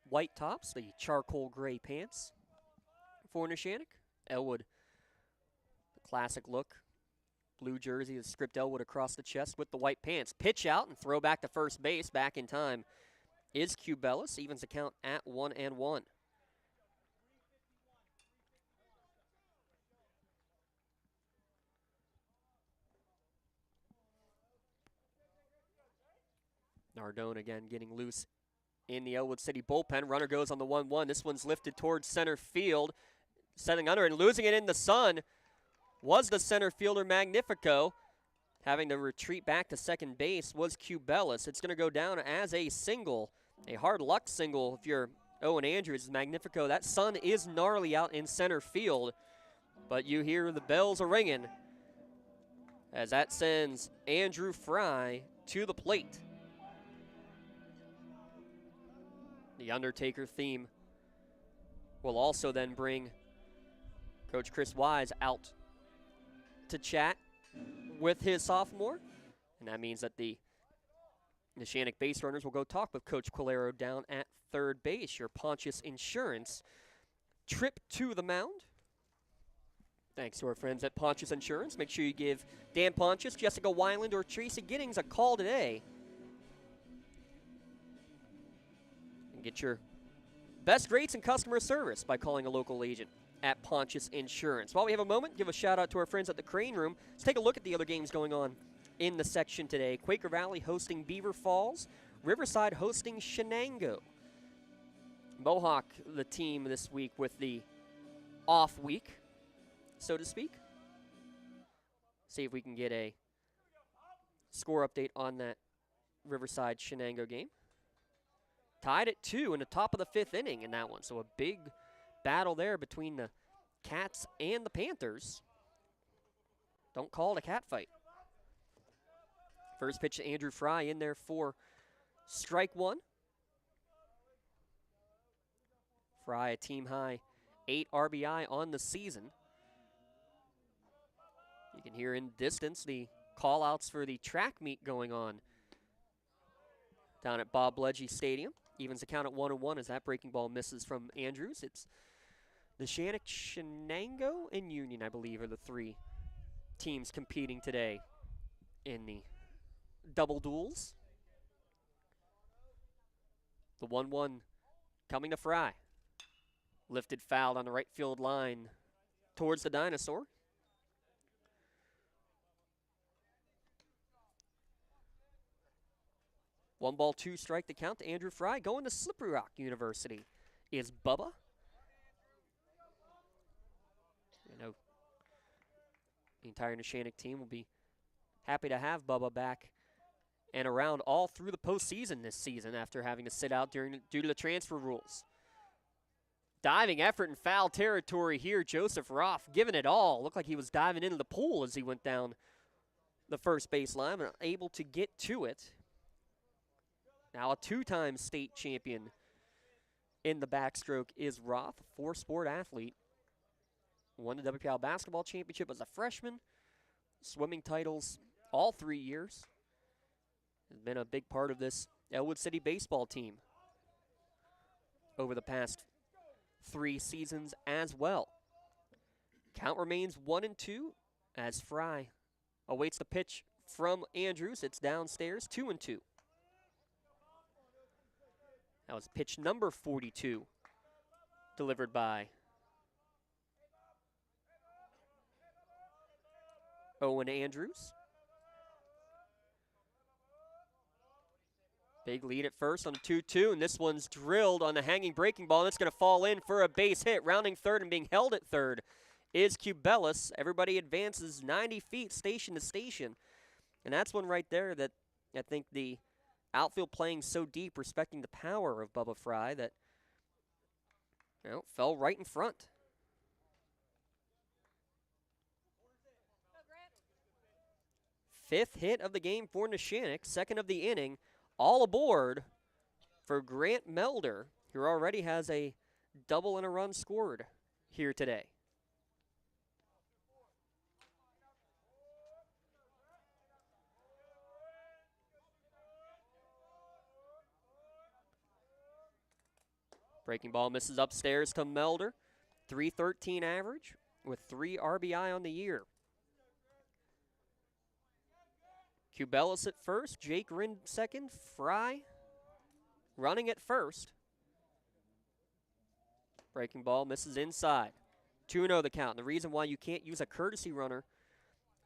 white tops, the charcoal gray pants for Neshannock. Ellwood, the classic look. Blue jersey, the script Ellwood across the chest with the white pants. Pitch out and throw back to first base. Back in time is Cubelis. Evens the count at 1-1. Nardone again getting loose in the Ellwood City bullpen. Runner goes on the 1-1. This one's lifted towards center field. Setting under and losing it in the sun was the center fielder Magnifico. Having to retreat back to second base was Cubelis. It's going to go down as a single, a hard luck single if you're Owen Andrews. Magnifico, that sun is gnarly out in center field, but you hear the bells are ringing as that sends Andrew Fry to the plate. The Undertaker theme will also then bring Coach Chris Wise out to chat with his sophomore, and that means that the Neshannock base runners will go talk with Coach Quilero down at third base. Your Pontius Insurance trip to the mound. Thanks to our friends at Pontius Insurance. Make sure you give Dan Pontius, Jessica Weiland, or Tracy Giddings a call today. And get your best rates and customer service by calling a local agent at Pontius Insurance. While we have a moment, give a shout out to our friends at the Crane Room. Let's take a look at the other games going on in the section today. Quaker Valley hosting Beaver Falls. Riverside hosting Shenango. Mohawk, the team this week with the off week, so to speak. See if we can get a score update on that Riverside Shenango game. Tied at 2 in the top of the 5th inning in that one. So a big battle there between the Cats and the Panthers. Don't call it a cat fight. First pitch to Andrew Fry in there for strike 1. Fry a team high 8 RBI on the season. You can hear in distance the call-outs for the track meet going on down at Bob Ledgey Stadium. Evens the count at 1-1 as that breaking ball misses from Andrews. It's Neshannock, Shenango, and Union, I believe, are the 3 teams competing today in the double duels. The 1-1 coming to Fry. Lifted foul on the right field line towards the Dinosaur. 1 ball, 2 strike to count to Andrew Fry. Going to Slippery Rock University is Bubba. I know the entire Neshannock team will be happy to have Bubba back and around all through the postseason this season after having to sit out due to the transfer rules. Diving effort in foul territory here. Joseph Roth giving it all. Looked like he was diving into the pool as he went down the first baseline, but able to get to it. Now a 2-time state champion in the backstroke is Roth, a 4-sport athlete. Won the WPIAL basketball championship as a freshman. Swimming titles all 3 years. Has been a big part of this Ellwood City baseball team over the past 3 seasons as well. Count remains 1-2 as Fry awaits the pitch from Andrews. It's downstairs, 2-2. That was pitch number 42, delivered by Owen Andrews. Big lead at first on the 2-2, and this one's drilled on the hanging breaking ball, and it's going to fall in for a base hit. Rounding third and being held at third is Cubelis. Everybody advances 90 feet station to station, and that's one right there that I think the outfield playing so deep, respecting the power of Bubba Fry, that fell right in front. Fifth hit of the game for Neshannock, second of the inning. All aboard for Grant Melder, who already has a double and a run scored here today. Breaking ball misses upstairs to Melder. .313 average with 3 RBI on the year. Cubelis at first, Jake Rind second, Fry running at first. Breaking ball misses inside. 2-0 the count. And the reason why you can't use a courtesy runner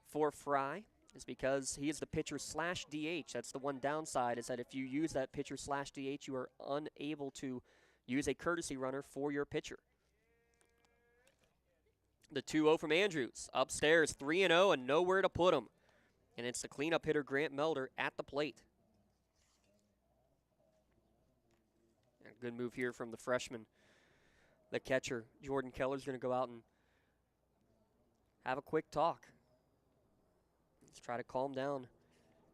for Fry is because he is the pitcher / DH. That's the one downside, is that if you use that pitcher / DH, you are unable to use a courtesy runner for your pitcher. The 2-0 from Andrews. Upstairs, 3-0 and nowhere to put him. And it's the cleanup hitter, Grant Melder, at the plate. A good move here from the freshman. The catcher, Jordan Keller's going to go out and have a quick talk. Let's try to calm down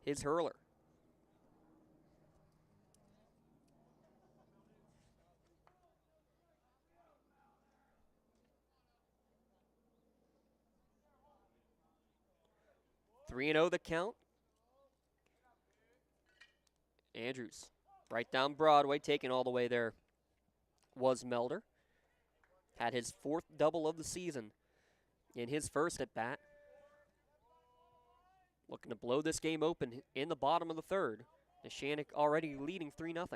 his hurler. .3-0 the count. Andrews, right down Broadway, taken all the way there was Melder. Had his 4th double of the season in his first at bat. Looking to blow this game open in the bottom of the 3rd. Neshannock already leading 3-0.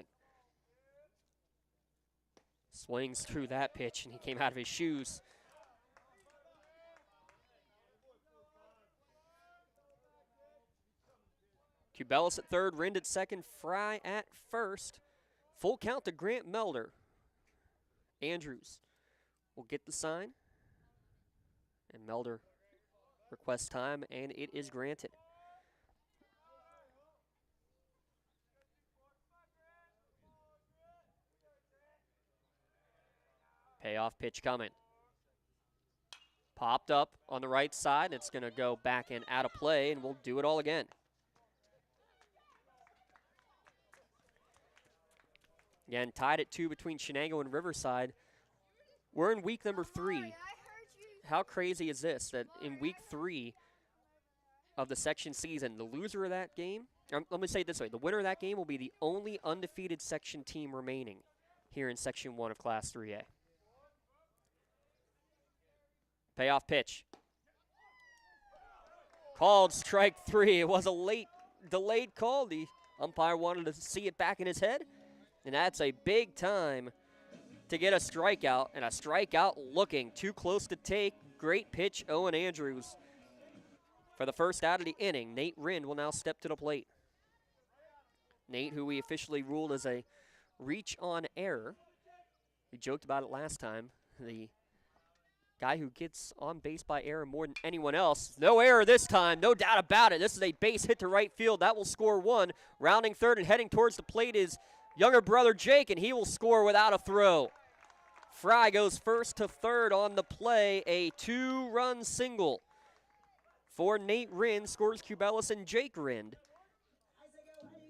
Swings through that pitch, and he came out of his shoes. Cubelis at third, Rind at second, Fry at first. Full count to Grant Melder. Andrews will get the sign. And Melder requests time, and it is granted. Payoff pitch coming. Popped up on the right side. It's going to go back and out of play, and we'll do it all again. Again, tied at 2 between Shenango and Riverside. We're in week number 3. How crazy is this, that in week 3 of the section season, the loser of that game, let me say it this way, the winner of that game will be the only undefeated section team remaining here in Section 1 of Class 3A. Payoff pitch. Called strike 3. It was a late, delayed call. The umpire wanted to see it back in his head. And that's a big time to get a strikeout, and a strikeout looking too close to take. Great pitch, Owen Andrews. For the first out of the inning, Nate Rind will now step to the plate. Nate, who we officially ruled as a reach on error. We joked about it last time. The guy who gets on base by error more than anyone else. No error this time, no doubt about it. This is a base hit to right field. That will score one. Rounding third and heading towards the plate is younger brother Jake, and he will score without a throw. Fry goes first to third on the play, a 2-run single for Nate Rind, scores Cubelis and Jake Rind.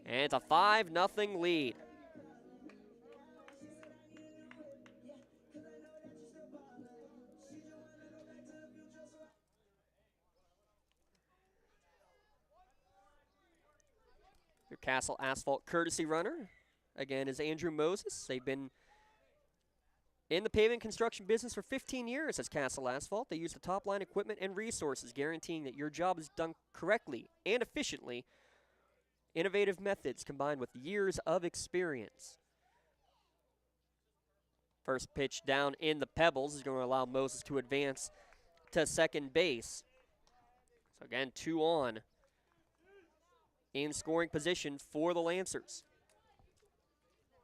And it's a 5-0 lead. Your Castle Asphalt courtesy runner, again, is Andrew Moses. They've been in the pavement construction business for 15 years as Castle Asphalt. They use the top-line equipment and resources, guaranteeing that your job is done correctly and efficiently. Innovative methods combined with years of experience. First pitch down in the Pebbles is going to allow Moses to advance to second base. So again, 2 on in scoring position for the Lancers.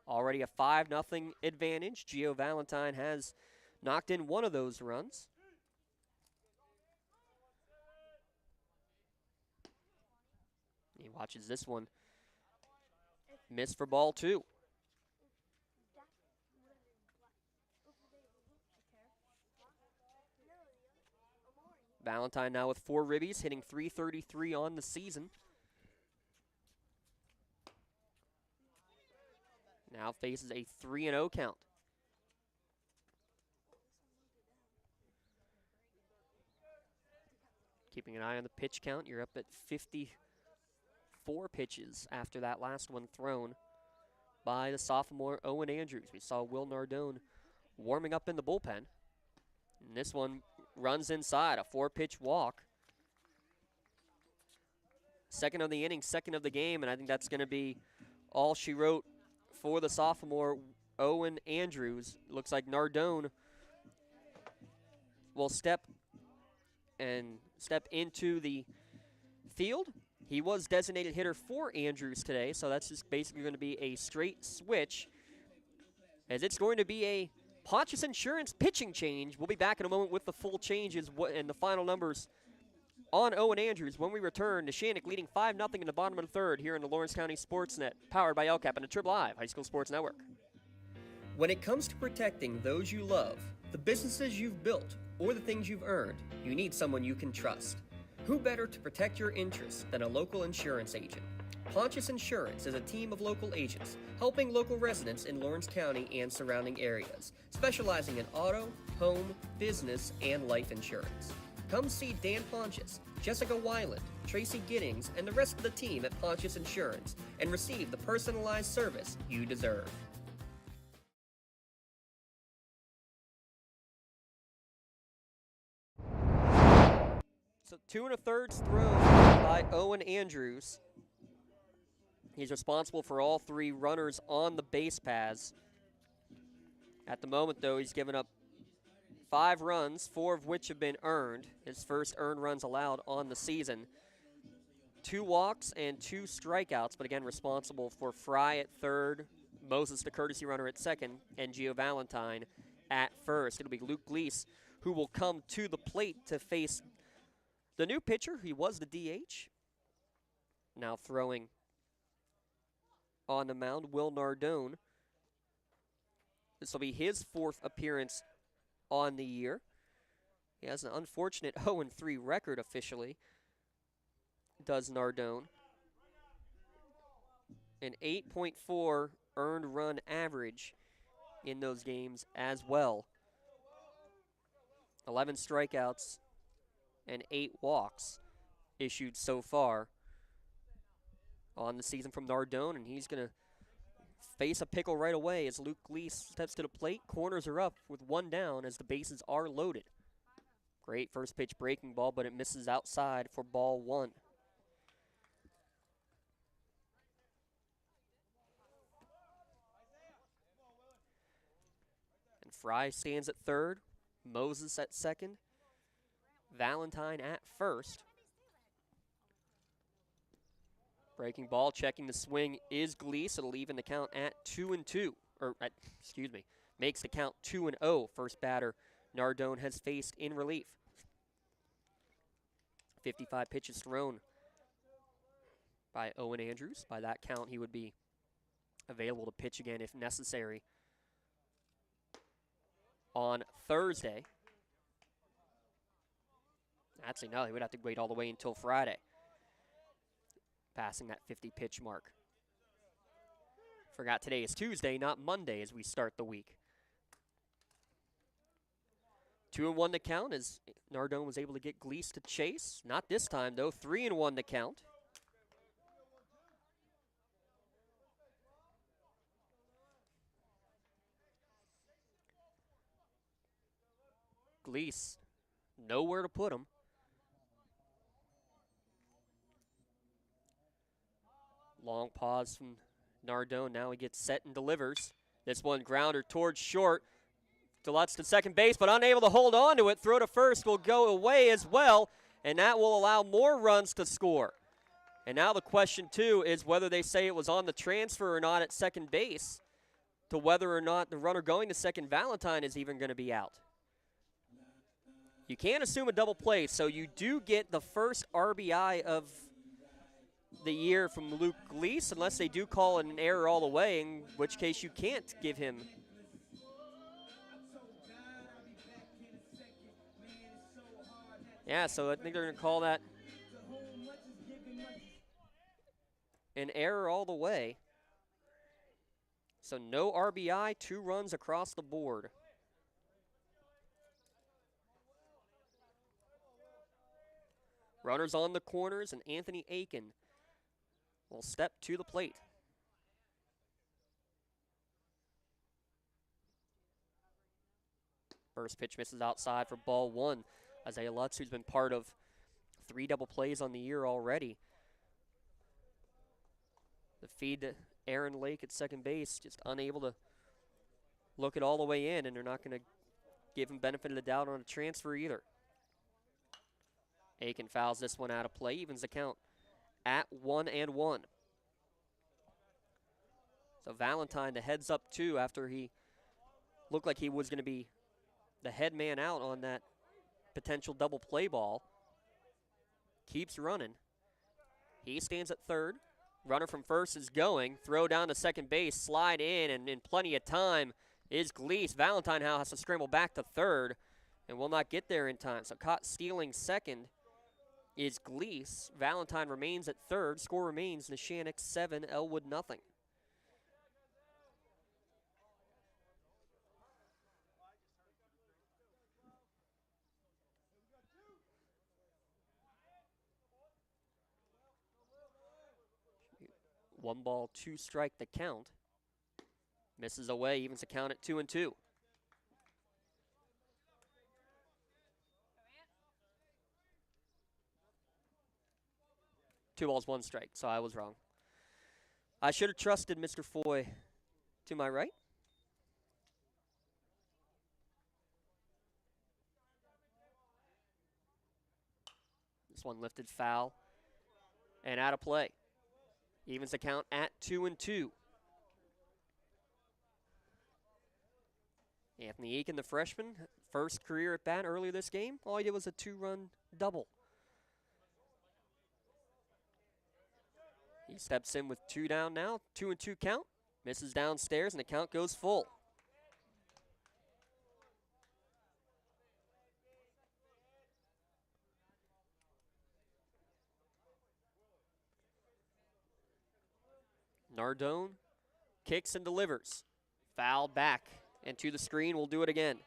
Already a 5-0 advantage. Gio Valentine has knocked in one of those runs. He watches this one. Miss for ball 2. Valentine now with 4 ribbies, hitting .333 on the season. Now faces a 3-0 count. Keeping an eye on the pitch count, you're up at 54 pitches after that last one thrown by the sophomore Owen Andrews. We saw Will Nardone warming up in the bullpen. And this one runs inside, a 4-pitch walk. Second of the inning, second of the game, and I think that's going to be all she wrote for the sophomore Owen Andrews. Looks like Nardone will step into the field. He was designated hitter for Andrews today, so that's just basically going to be a straight switch, as it's going to be a Pontius Insurance pitching change. We'll be back in a moment with the full changes and the final numbers on Owen Andrews when we return. Neshannock leading 5-0 in the bottom of the third here in the Lawrence County SportsNet, powered by LCAP and the Triple I High School Sports Network. When it comes to protecting those you love, the businesses you've built, or the things you've earned, you need someone you can trust. Who better to protect your interests than a local insurance agent? Pontius Insurance is a team of local agents helping local residents in Lawrence County and surrounding areas, specializing in auto, home, business, and life insurance. Come see Dan Pontius, Jessica Weiland, Tracy Giddings, and the rest of the team at Pontius Insurance and receive the personalized service you deserve. So 2 1/3 thrown by Owen Andrews. He's responsible for all 3 runners on the base paths. At the moment, though, he's given up 5 runs, 4 of which have been earned. His first earned runs allowed on the season. 2 walks and 2 strikeouts, but again responsible for Fry at third, Moses the courtesy runner at second, and Gio Valentine at first. It'll be Luke Gleese who will come to the plate to face the new pitcher. He was the DH. Now throwing on the mound, Will Nardone. This will be his 4th appearance on the year. He has an unfortunate 0-3 record officially, does Nardone. An 8.4 earned run average in those games as well. 11 strikeouts and 8 walks issued so far on the season from Nardone, and he's going to face a pickle right away as Luke Gleese steps to the plate. Corners are up with 1 down as the bases are loaded. Great first pitch breaking ball, but it misses outside for ball 1. And Fry stands at third, Moses at second, Valentine at first. Breaking ball, checking the swing is Gleese. It'll even the count at 2-2. Makes the count 2-0. First batter Nardone has faced in relief. 55 pitches thrown by Owen Andrews. By that count, he would be available to pitch again if necessary on Thursday. Actually, no, he would have to wait all the way until Friday, passing that 50-pitch mark. Forgot today is Tuesday, not Monday, as we start the week. 2-1 to count as Nardone was able to get Gleese to chase. Not this time, though. 3-1 to count. Gleese, nowhere to put him. Long pause from Nardone. Now he gets set and delivers. This one grounder towards short. Delutz to second base, but unable to hold on to it. Throw to first will go away as well, and that will allow more runs to score. And now the question, too, is whether they say it was on the transfer or not at second base, to whether or not the runner going to second, Valentine, is even going to be out. You can't assume a double play, so you do get the first RBI of the year from Luke Gleese, unless they do call it an error all the way, in which case you can't give him. Yeah, so I think they're going to call that an error all the way. So no RBI, 2 runs across the board. Runners on the corners, and Anthony Aiken will step to the plate. First pitch misses outside for ball 1. Isaiah Lutz, who's been part of 3 double plays on the year already. The feed to Aaron Lake at second base, just unable to look it all the way in, and they're not going to give him benefit of the doubt on a transfer either. Aiken fouls this one out of play, evens the count at 1-1. So Valentine, the heads up 2 after he looked like he was going to be the head man out on that potential double play ball. Keeps running. He stands at third. Runner from first is going. Throw down to second base, slide in, and in plenty of time is Gleese. Valentine now has to scramble back to third and will not get there in time. So caught stealing second is Gleese. Valentine remains at third. Score remains Neshannock 7, Ellwood nothing. One ball, 2 strike the count. Misses away, evens the count at 2-2. Two balls, 1 strike, so I was wrong. I should have trusted Mr. Foy to my right. This one lifted foul and out of play. Evens the count at 2-2. Anthony Aiken, the freshman, first career at bat earlier this game. All he did was a 2-run double. He steps in with 2 down now. 2-2 count. Misses downstairs, and the count goes full. Nardone kicks and delivers. Foul back and to the screen. We'll do it again.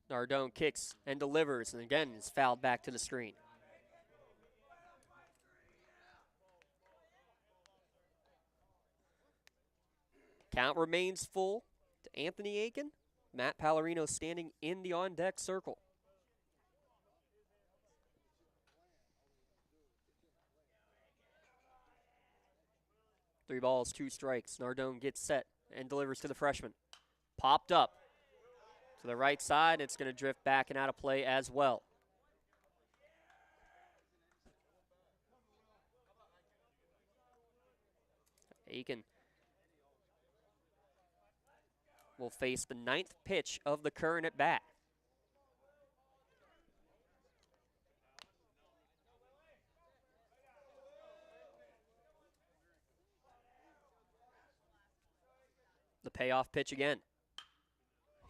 Nardone kicks and delivers, and again is fouled back to the screen. Count remains full to Anthony Aiken. Matt Pallarino standing in the on-deck circle. 3 balls, 2 strikes. Nardone gets set and delivers to the freshman. Popped up to the right side. It's going to drift back and out of play as well. Aiken will face the 9th pitch of the current at bat. The payoff pitch again.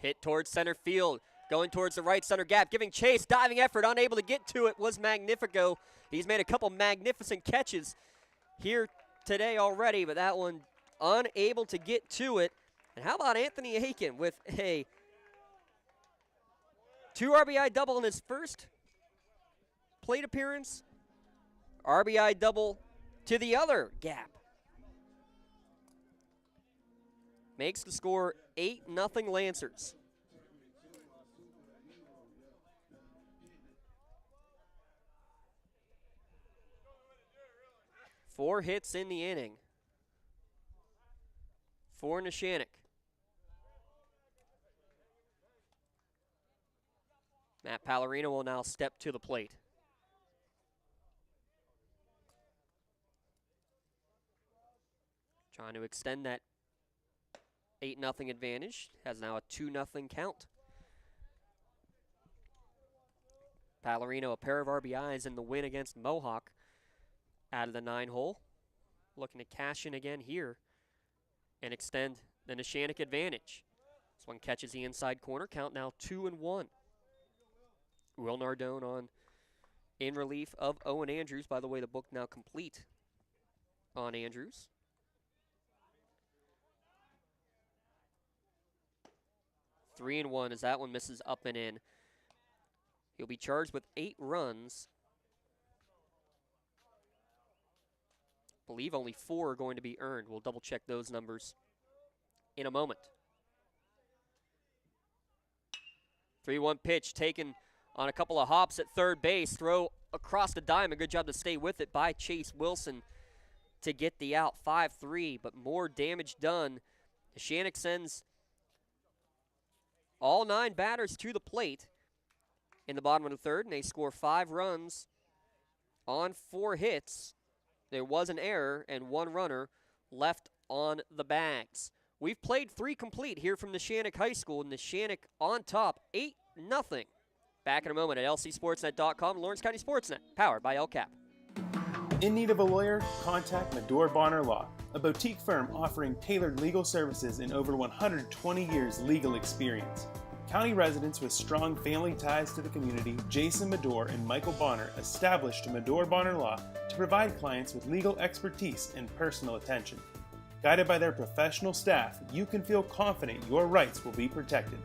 Hit towards center field, going towards the right center gap, giving chase, diving effort, unable to get to it was Magnifico. He's made a couple magnificent catches here today already, but that one unable to get to it. And how about Anthony Aiken with a 2 RBI double in his first plate appearance, RBI double to the other gap. Makes the score 8-0 Lancers. Four hits in the inning for Neshannock. Matt Pallarino will now step to the plate. Trying to extend that 8-0 advantage. Has now a 2-0 count. Pallarino, a pair of RBIs in the win against Mohawk out of the 9-hole. Looking to cash in again here and extend the Neshannock advantage. This one catches the inside corner. Count now 2-1. Will Nardone on in relief of Owen Andrews. By the way, the book now complete on Andrews. Three and 1 as that one misses up and in. He'll be charged with 8 runs. I believe only 4 are going to be earned. We'll double check those numbers in a moment. 3-1 pitch taken on a couple of hops at third base. Throw across the diamond. Good job to stay with it by Chase Wilson to get the out. 5-3, but more damage done. Neshannock sends all 9 batters to the plate in the bottom of the third, and they score 5 runs on 4 hits. There was an error and 1 runner left on the bags. We've played 3 complete here from Neshannock High School. Neshannock on top, 8-0. Back in a moment at lcsportsnet.com, Lawrence County SportsNet, powered by LCAP. In need of a lawyer? Contact Medore Bonner Law, a boutique firm offering tailored legal services and over 120 years legal experience. County residents with strong family ties to the community, Jason Medore and Michael Bonner, established Medore Bonner Law to provide clients with legal expertise and personal attention. Guided by their professional staff, you can feel confident your rights will be protected.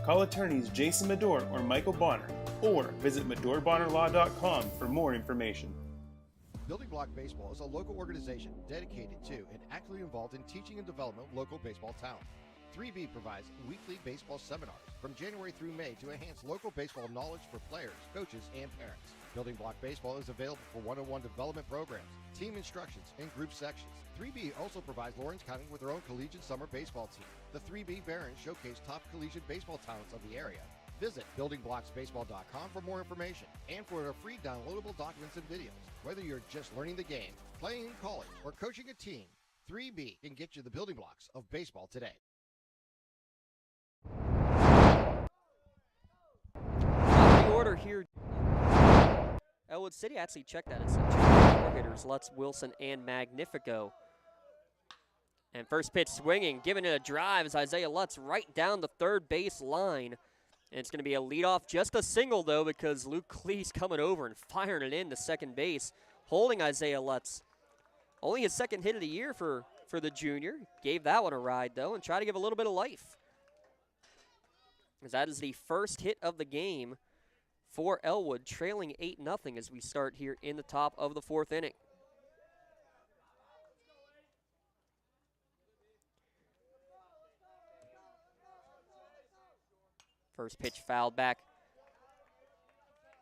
Call attorneys Jason Medore or Michael Bonner, or visit MedoreBonnerLaw.com for more information. Building Block Baseball is a local organization dedicated to and actively involved in teaching and development of local baseball talent. 3B provides weekly baseball seminars from January through May to enhance local baseball knowledge for players, coaches, and parents. Building Block Baseball is available for one-on-one development programs, team instructions, and group sections. 3B also provides Lawrence County with their own collegiate summer baseball team. The 3B Barons showcase top collegiate baseball talents of the area. Visit buildingblocksbaseball.com for more information and for their free downloadable documents and videos. Whether you're just learning the game, playing in college, or coaching a team, 3B can get you the building blocks of baseball today. The order here. Ellwood City actually checked that. It's 2 more hitters, Lutz, Wilson, and Magnifico. And first pitch swinging, giving it a drive is Isaiah Lutz right down the third base line. And it's going to be a leadoff, just a single, though, because Luke Cleese coming over and firing it into second base, holding Isaiah Lutz. Only his second hit of the year for the junior. Gave that one a ride, though, and tried to give a little bit of life. As that is the first hit of the game for Ellwood, trailing 8-0 as we start here in the top of the 4th inning. First pitch fouled back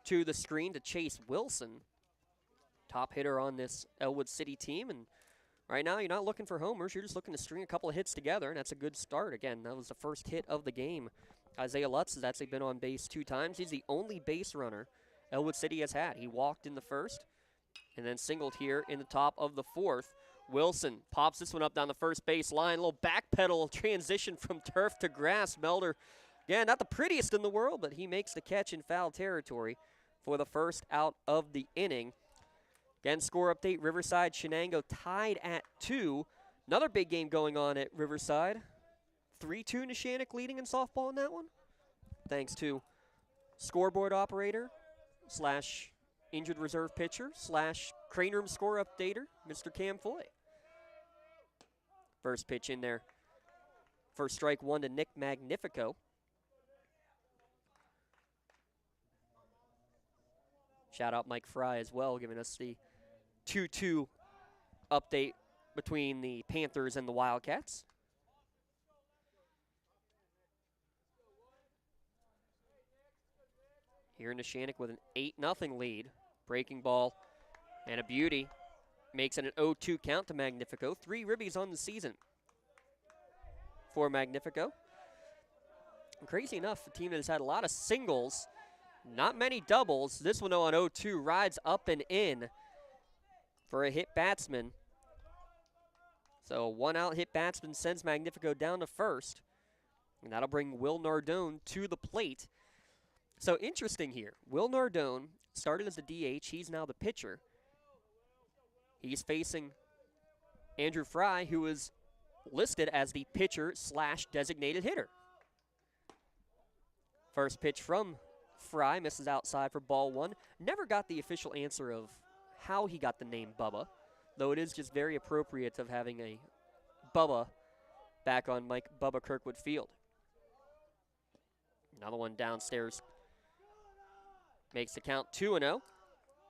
to the screen to Chase Wilson, top hitter on this Ellwood City team, and Right now, you're not looking for homers. You're just looking to string a couple of hits together, and that's a good start. Again, that was the first hit of the game. Isaiah Lutz has actually been on base 2 times. He's the only base runner Ellwood City has had. He walked in the first and then singled here in the top of the 4th. Wilson pops this one up down the first base line. A little backpedal transition from turf to grass. Melder, again, not the prettiest in the world, but he makes the catch in foul territory for the first out of the inning. Again, score update, Riverside, Shenango tied at 2. Another big game going on at Riverside. 3-2 Neshannock leading in softball in that one. Thanks to scoreboard operator / injured reserve pitcher / crane room score updater, Mr. Cam Foy. First pitch in there. First strike 1 to Nick Magnifico. Shout out Mike Fry as well, giving us the 2-2 update between the Panthers and the Wildcats. Here in Neshannock with an 8-0 lead. Breaking ball and a beauty. Makes it an 0-2 count to Magnifico. 3 ribbies on the season for Magnifico. And crazy enough, a team that has had a lot of singles, not many doubles. This one, though, on 0-2, rides up and in for a hit batsman. So 1 out hit batsman sends Magnifico down to first. And that'll bring Will Nardone to the plate. So interesting here. Will Nardone started as the DH. He's now the pitcher. He's facing Andrew Fry, who is listed as the pitcher / designated hitter. First pitch from Fry misses outside for ball 1. Never got the official answer of how he got the name Bubba, though it is just very appropriate of having a Bubba back on Mike Bubba Kirkwood Field. Another one downstairs makes the count 2-0.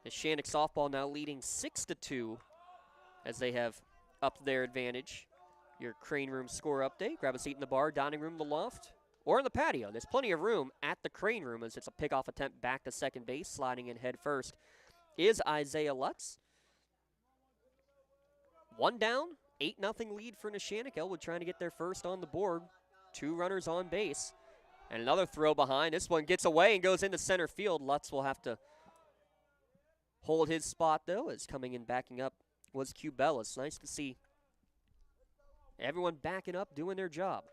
Neshannock softball now leading 6-2 as they have upped their advantage. Your crane room score update. Grab a seat in the bar, dining room, the loft, or in the patio. There's plenty of room at the crane room as it's a pickoff attempt back to second base. Sliding in head first is Isaiah Lutz. 1 down, 8-0 lead for Neshannock. Ellwood trying to get their first on the board. 2 runners on base. And another throw behind. This one gets away and goes into center field. Lutz will have to hold his spot, though, as coming in backing up was Cubelis. Nice to see everyone backing up, doing their job.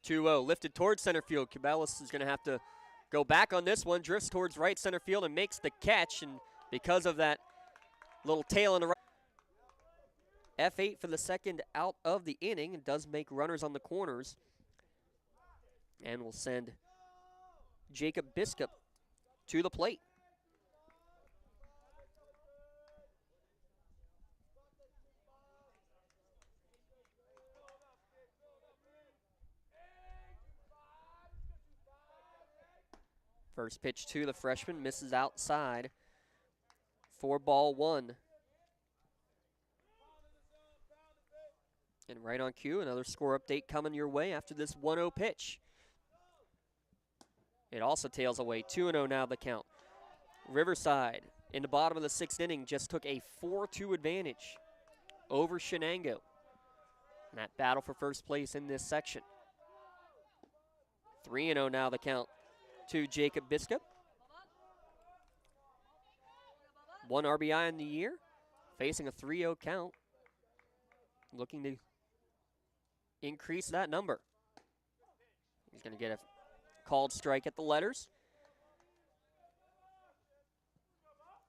Lifted towards center field. Cubelis is going to have to go back on this one. Drifts towards right center field and makes the catch. And because of that little tail in the right, F8 for the second out of the inning. It does make runners on the corners. And will send Jacob Biscup to the plate. First pitch to the freshman, misses outside for ball 1. And right on cue, another score update coming your way after this 1-0 pitch. It also tails away, 2-0 now the count. Riverside, in the bottom of the 6th inning, just took a 4-2 advantage over Shenango. And that battle for first place in this section. 3-0 now the count to Jacob Biscup. 1 RBI in the year, facing a 3-0 count. Looking to increase that number. He's going to get a called strike at the letters.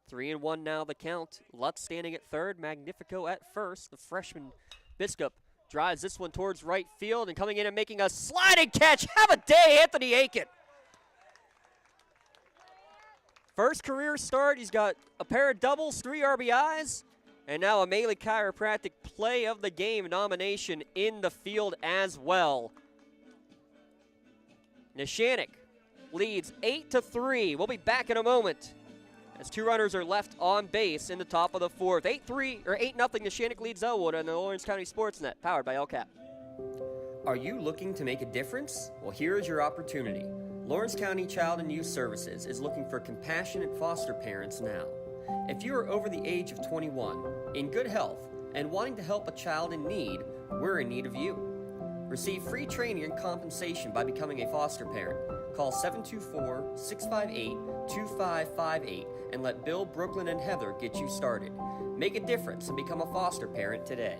3-1 now the count. Lutz standing at third, Magnifico at first. The freshman Biscup drives this one towards right field and coming in and making a sliding catch. Have a day, Anthony Aiken. First career start, he's got a pair of doubles, 3 RBIs, and now a Maley Chiropractic Play of the Game nomination in the field as well. Neshannock leads 8-3. We'll be back in a moment as 2 runners are left on base in the top of the 4th. 8-0 Neshannock leads Ellwood on the Lawrence County SportsNet, powered by LCAP. Are you looking to make a difference? Well, here is your opportunity. Lawrence County Child and Youth Services is looking for compassionate foster parents now. If you are over the age of 21, in good health, and wanting to help a child in need, we're in need of you. Receive free training and compensation by becoming a foster parent. Call 724-658-2558 and let Bill, Brooklyn, and Heather get you started. Make a difference and become a foster parent today.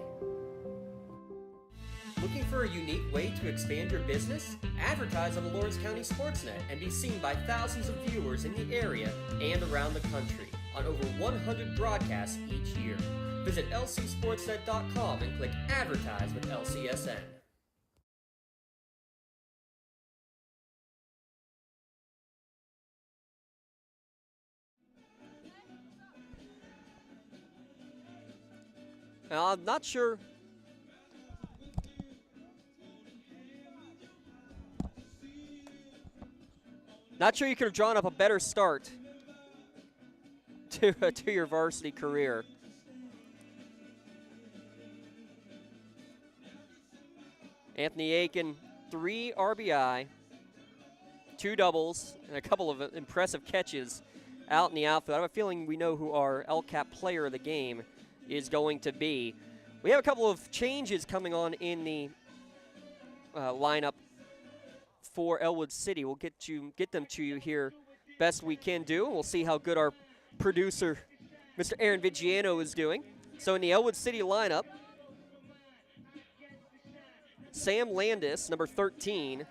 Looking for a unique way to expand your business? Advertise on the Lawrence County SportsNet and be seen by thousands of viewers in the area and around the country on over 100 broadcasts each year. Visit lcsportsnet.com and click Advertise with LCSN. Now, I'm not sure. Not sure you could have drawn up a better start to your varsity career. Anthony Aiken, 3 RBI, 2 doubles, and a couple of impressive catches out in the outfield. I have a feeling we know who our LCAP player of the game is going to be. We have a couple of changes coming on in the lineup for Ellwood City. We'll get them to you here best we can do. We'll see how good our producer, Mr. Aaron Vigiano, is doing. So in the Ellwood City lineup, Sam Landis, number 13,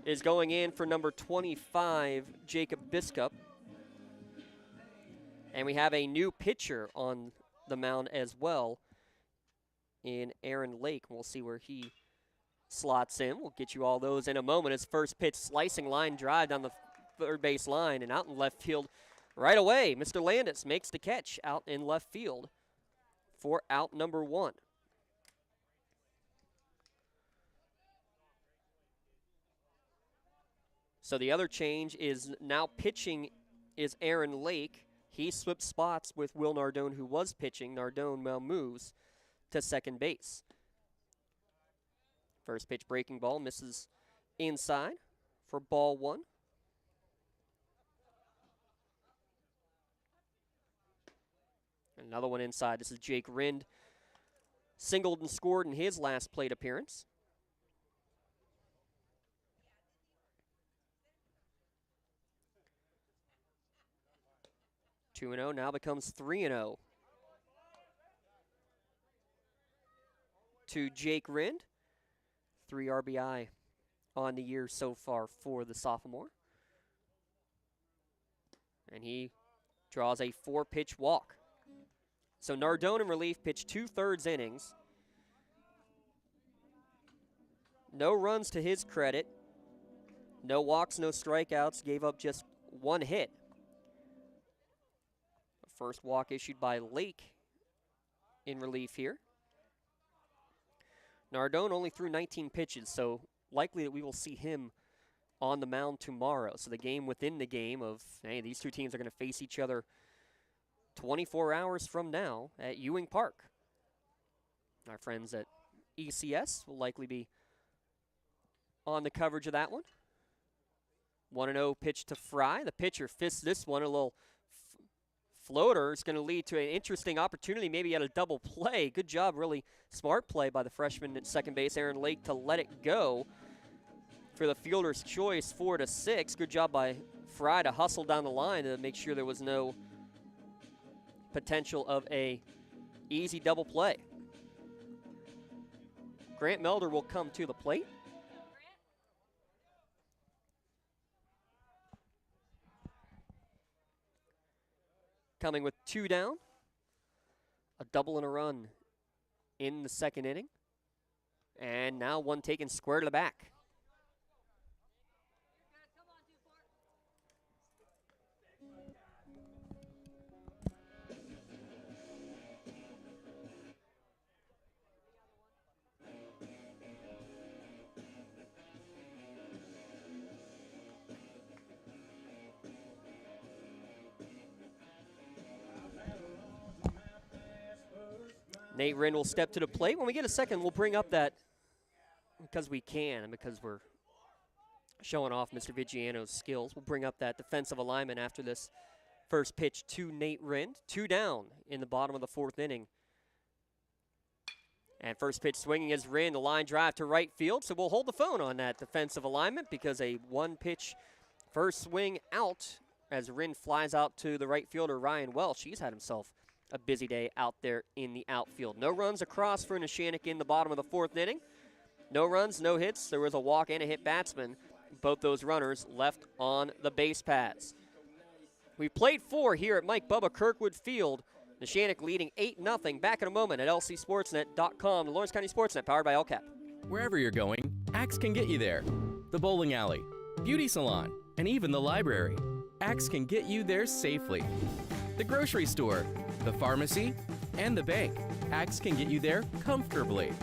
is going in for number 25, Jacob Biskup. And we have a new pitcher on the mound as well in Aaron Lake. We'll see where he slots in. We'll get you all those in a moment. His first pitch, slicing line drive down the third base line and out in left field right away. Mr. Landis makes the catch out in left field for out number 1. So the other change is now pitching is Aaron Lake. He swapped spots with Will Nardone, who was pitching. Nardone now moves to second base. First pitch breaking ball misses inside for ball 1. Another one inside. This is Jake Rind. Singled and scored in his last plate appearance. 2-0 now becomes 3-0 to Jake Rind. 3 RBI on the year so far for the sophomore. And he draws a 4-pitch walk. So Nardone in relief pitched 2/3 innings. No runs to his credit. No walks, no strikeouts. Gave up just 1 hit. First walk issued by Lake in relief here. Nardone only threw 19 pitches, so likely that we will see him on the mound tomorrow. So the game within the game of, hey, these two teams are going to face each other 24 hours from now at Ewing Park. Our friends at ECS will likely be on the coverage of that one. 1-0 pitch to Fry. The pitcher fists this one, a little floater. Is going to lead to an interesting opportunity, maybe at a double play. Good job, really smart play by the freshman at second base, Aaron Lake, to let it go for the fielder's choice, 4-6. Good job by Fry to hustle down the line to make sure there was no potential of a easy double play. Grant Melder will come to the plate. Coming with 2 down. A double and a run in the second inning. And now one taken square to the back. Nate Wren will step to the plate. When we get a second, we'll bring up that, because we can and because we're showing off Mr. Vigiano's skills. We'll bring up that defensive alignment after this first pitch to Nate Rind. 2 down in the bottom of the 4th inning. And first pitch swinging is Rind, the line drive to right field. So we'll hold the phone on that defensive alignment because a 1-pitch first swing out as Rind flies out to the right fielder, Ryan Welsh. He's had himself a busy day out there in the outfield. No runs across for Neshannock in the bottom of the 4th inning. No runs, no hits. There was a walk and a hit batsman. Both those runners left on the base paths. We played 4 here at Mike Bubba Kirkwood Field. Neshannock leading 8-0. Back in a moment at lcsportsnet.com. The Lawrence County SportsNet, powered by LCAP. Wherever you're going, Axe can get you there. The bowling alley, beauty salon, and even the library. Axe can get you there safely. The grocery store, the pharmacy, and the bank. Axe can get you there comfortably.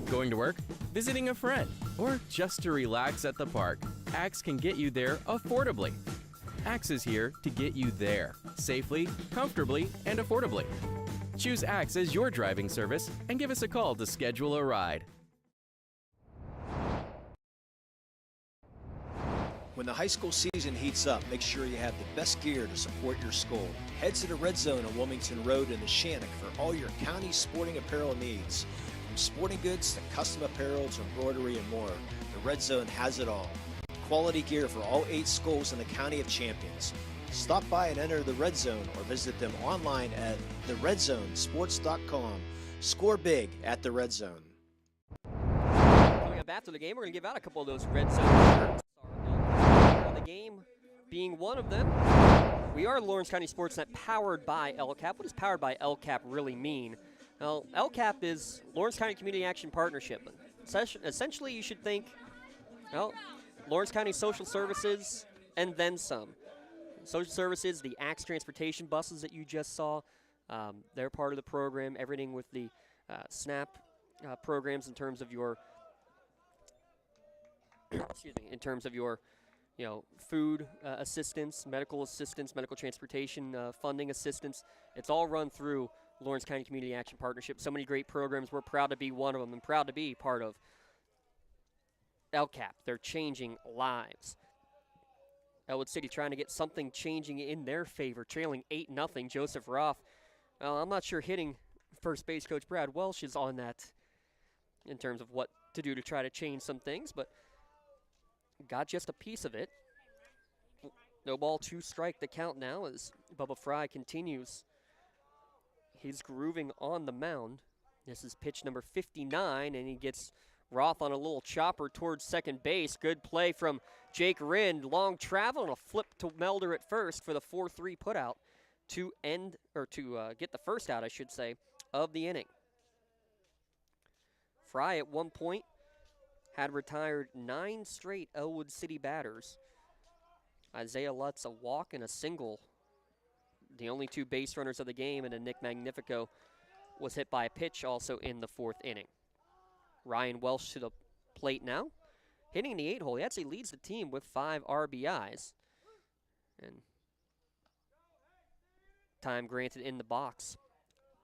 Going to work, visiting a friend, or just to relax at the park. Axe can get you there affordably. Axe is here to get you there, safely, comfortably, and affordably. Choose Axe as your driving service and give us a call to schedule a ride. When the high school season heats up, make sure you have the best gear to support your school. Head to the Red Zone on Wilmington Road in Neshannock for all your county sporting apparel needs. From sporting goods to custom apparel to embroidery and more, the Red Zone has it all. Quality gear for all 8 schools in the County of Champions. Stop by and enter the Red Zone or visit them online at theredzzonesports.com. Score big at the Red Zone. Coming up after the game, we're going to give out a couple of those Red Zone shirts. The game being one of them. We are Lawrence County SportsNet, powered by LCAP. What does powered by LCAP really mean? Well, LCAP is Lawrence County Community Action Partnership. Essentially, you should think, well, Lawrence County Social Services, and then some. Social Services, the Axe transportation buses that you just saw, they're part of the program. Everything with the SNAP programs in terms of your, in terms of your, food assistance, medical transportation funding assistance. It's all run through Lawrence County Community Action Partnership. So many great programs. We're proud to be one of them and proud to be part of LCAP. They're changing lives. Ellwood City trying to get something changing in their favor, trailing 8-0. Joseph Roth, well, I'm not sure hitting first base coach Brad Welsh is on that in terms of what to do to try to change some things, but got just a piece of it. No ball, 2 strike the count now as Bubba Fry continues his grooving on the mound. This is pitch number 59, and he gets Roth on a little chopper towards second base. Good play from Jake Rind. Long travel and a flip to Melder at first for the 4-3 putout to end, or to get the first out, I should say, of the inning. Fry at one point had retired 9 straight Ellwood City batters. Isaiah Lutz a walk and a single. The only 2 base runners of the game, and then Nick Magnifico was hit by a pitch also in the 4th inning. Ryan Welsh to the plate now. Hitting the 8-hole, he actually leads the team with 5 RBIs. And time granted in the box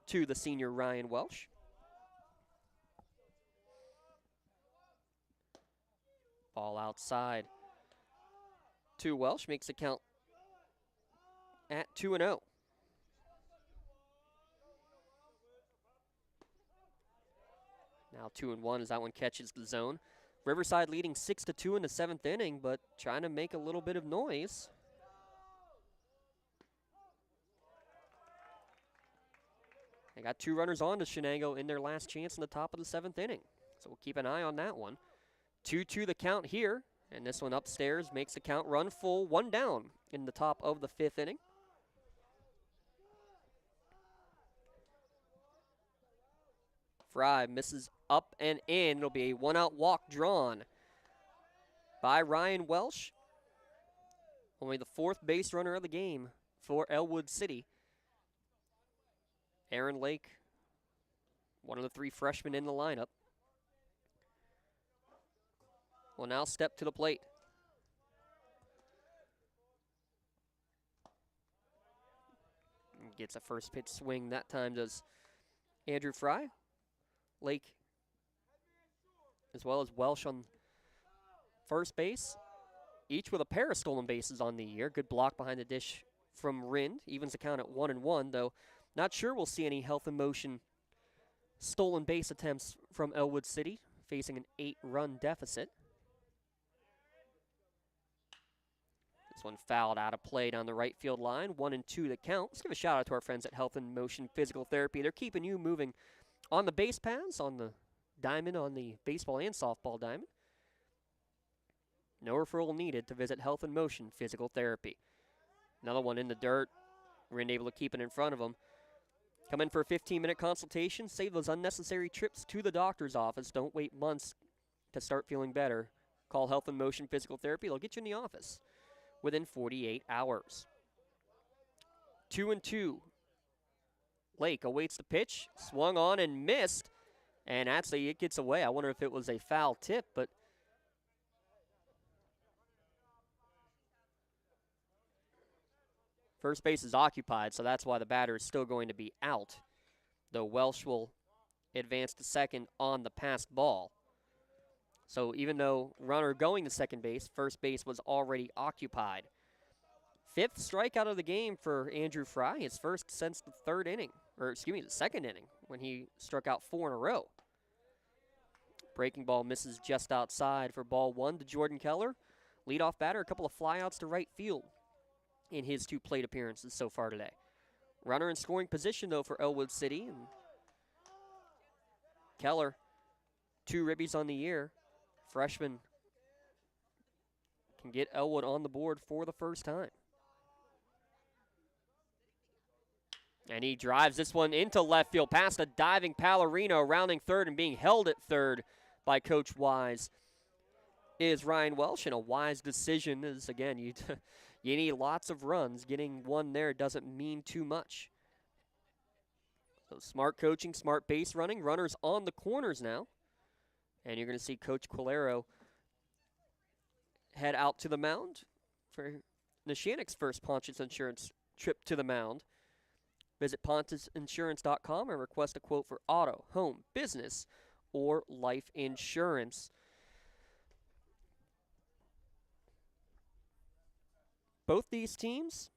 to the senior Ryan Welsh. Ball outside to Welsh, makes the count at 2-0. Now 2-1 as that one catches the zone. Riverside leading 6-2 in the 7th inning, but trying to make a little bit of noise. They got 2 runners on to Shenango in their last chance in the top of the 7th inning. So we'll keep an eye on that one. 2-2 the count here, and this one upstairs makes the count run full. 1 down in the top of the 5th inning. Fry misses up and in. It'll be a 1-out walk drawn by Ryan Welsh. Only the 4th base runner of the game for Ellwood City. Aaron Lake, one of the 3 freshmen in the lineup, will now step to the plate. Gets a first pitch swing. That time does Andrew Fry. Lake, as well as Welsh on first base. each with a pair of stolen bases on the year. Good block behind the dish from Rind. Evens the count at 1-1, though not sure we'll see any Health and Motion stolen base attempts from Ellwood City, facing an 8-run deficit. This one fouled out of play down the right field line. 1-2 the count. Let's give a shout out to our friends at Health and Motion Physical Therapy. They're keeping you moving on the base paths, on the diamond, on the baseball and softball diamond. No referral needed to visit Health and Motion Physical Therapy. Another one in the dirt. Rind able to keep it in front of them. Come in for a 15-minute consultation. Save those unnecessary trips to the doctor's office. Don't wait months to start feeling better. Call Health and Motion Physical Therapy. They'll get you in the office within 48 hours. 2-2. Lake awaits the pitch. Swung on and missed. And actually, it gets away. I wonder if it was a foul tip, but first base is occupied, so that's why the batter is still going to be out. Though Welsh will advance to second on the passed ball. So even though runner going to second base, first base was already occupied. 5th strikeout of the game for Andrew Fry, his first since the the second inning, when he struck out 4 in a row. Breaking ball misses just outside for ball 1 to Jordan Keller. Leadoff batter, a couple of flyouts to right field in his 2 plate appearances so far today. Runner in scoring position, though, for Ellwood City. And Keller, 2 ribbies on the year. Freshman can get Ellwood on the board for the first time. And he drives this one into left field past a diving Pallarino, rounding third and being held at third by Coach Wise is Ryan Welsh. And a wise decision is, again, you need lots of runs. Getting one there doesn't mean too much. So smart coaching, smart base running. Runners on the corners now. And you're going to see Coach Quilero head out to the mound for Neshannock's first Pontius Insurance trip to the mound. Visit pontusinsurance.com and request a quote for auto, home, business, or life insurance. Both these teams,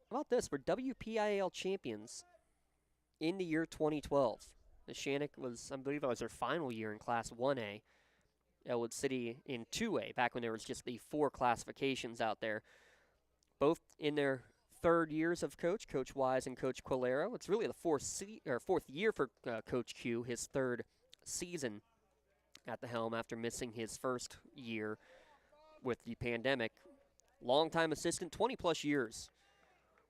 how about this, were WPIAL champions in the year 2012. Neshannock was, I believe it was their final year in Class 1A. Ellwood City in 2A, back when there was just the 4 classifications out there. Both in their third years of Coach Wise and Coach Quilero. It's really the fourth year for Coach Q, his third season at the helm after missing his first year with the pandemic. Longtime assistant, 20-plus years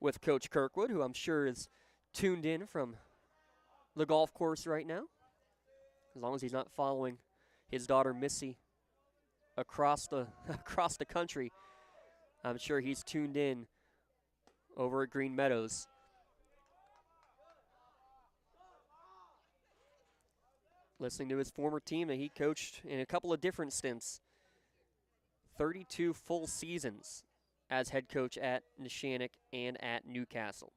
with Coach Kirkwood, who I'm sure is tuned in from the golf course right now, as long as he's not following his daughter Missy across the country. I'm sure he's tuned in over at Green Meadows. Listening to his former team that he coached in a couple of different stints. 32 full seasons as head coach at Neshannock and at Newcastle.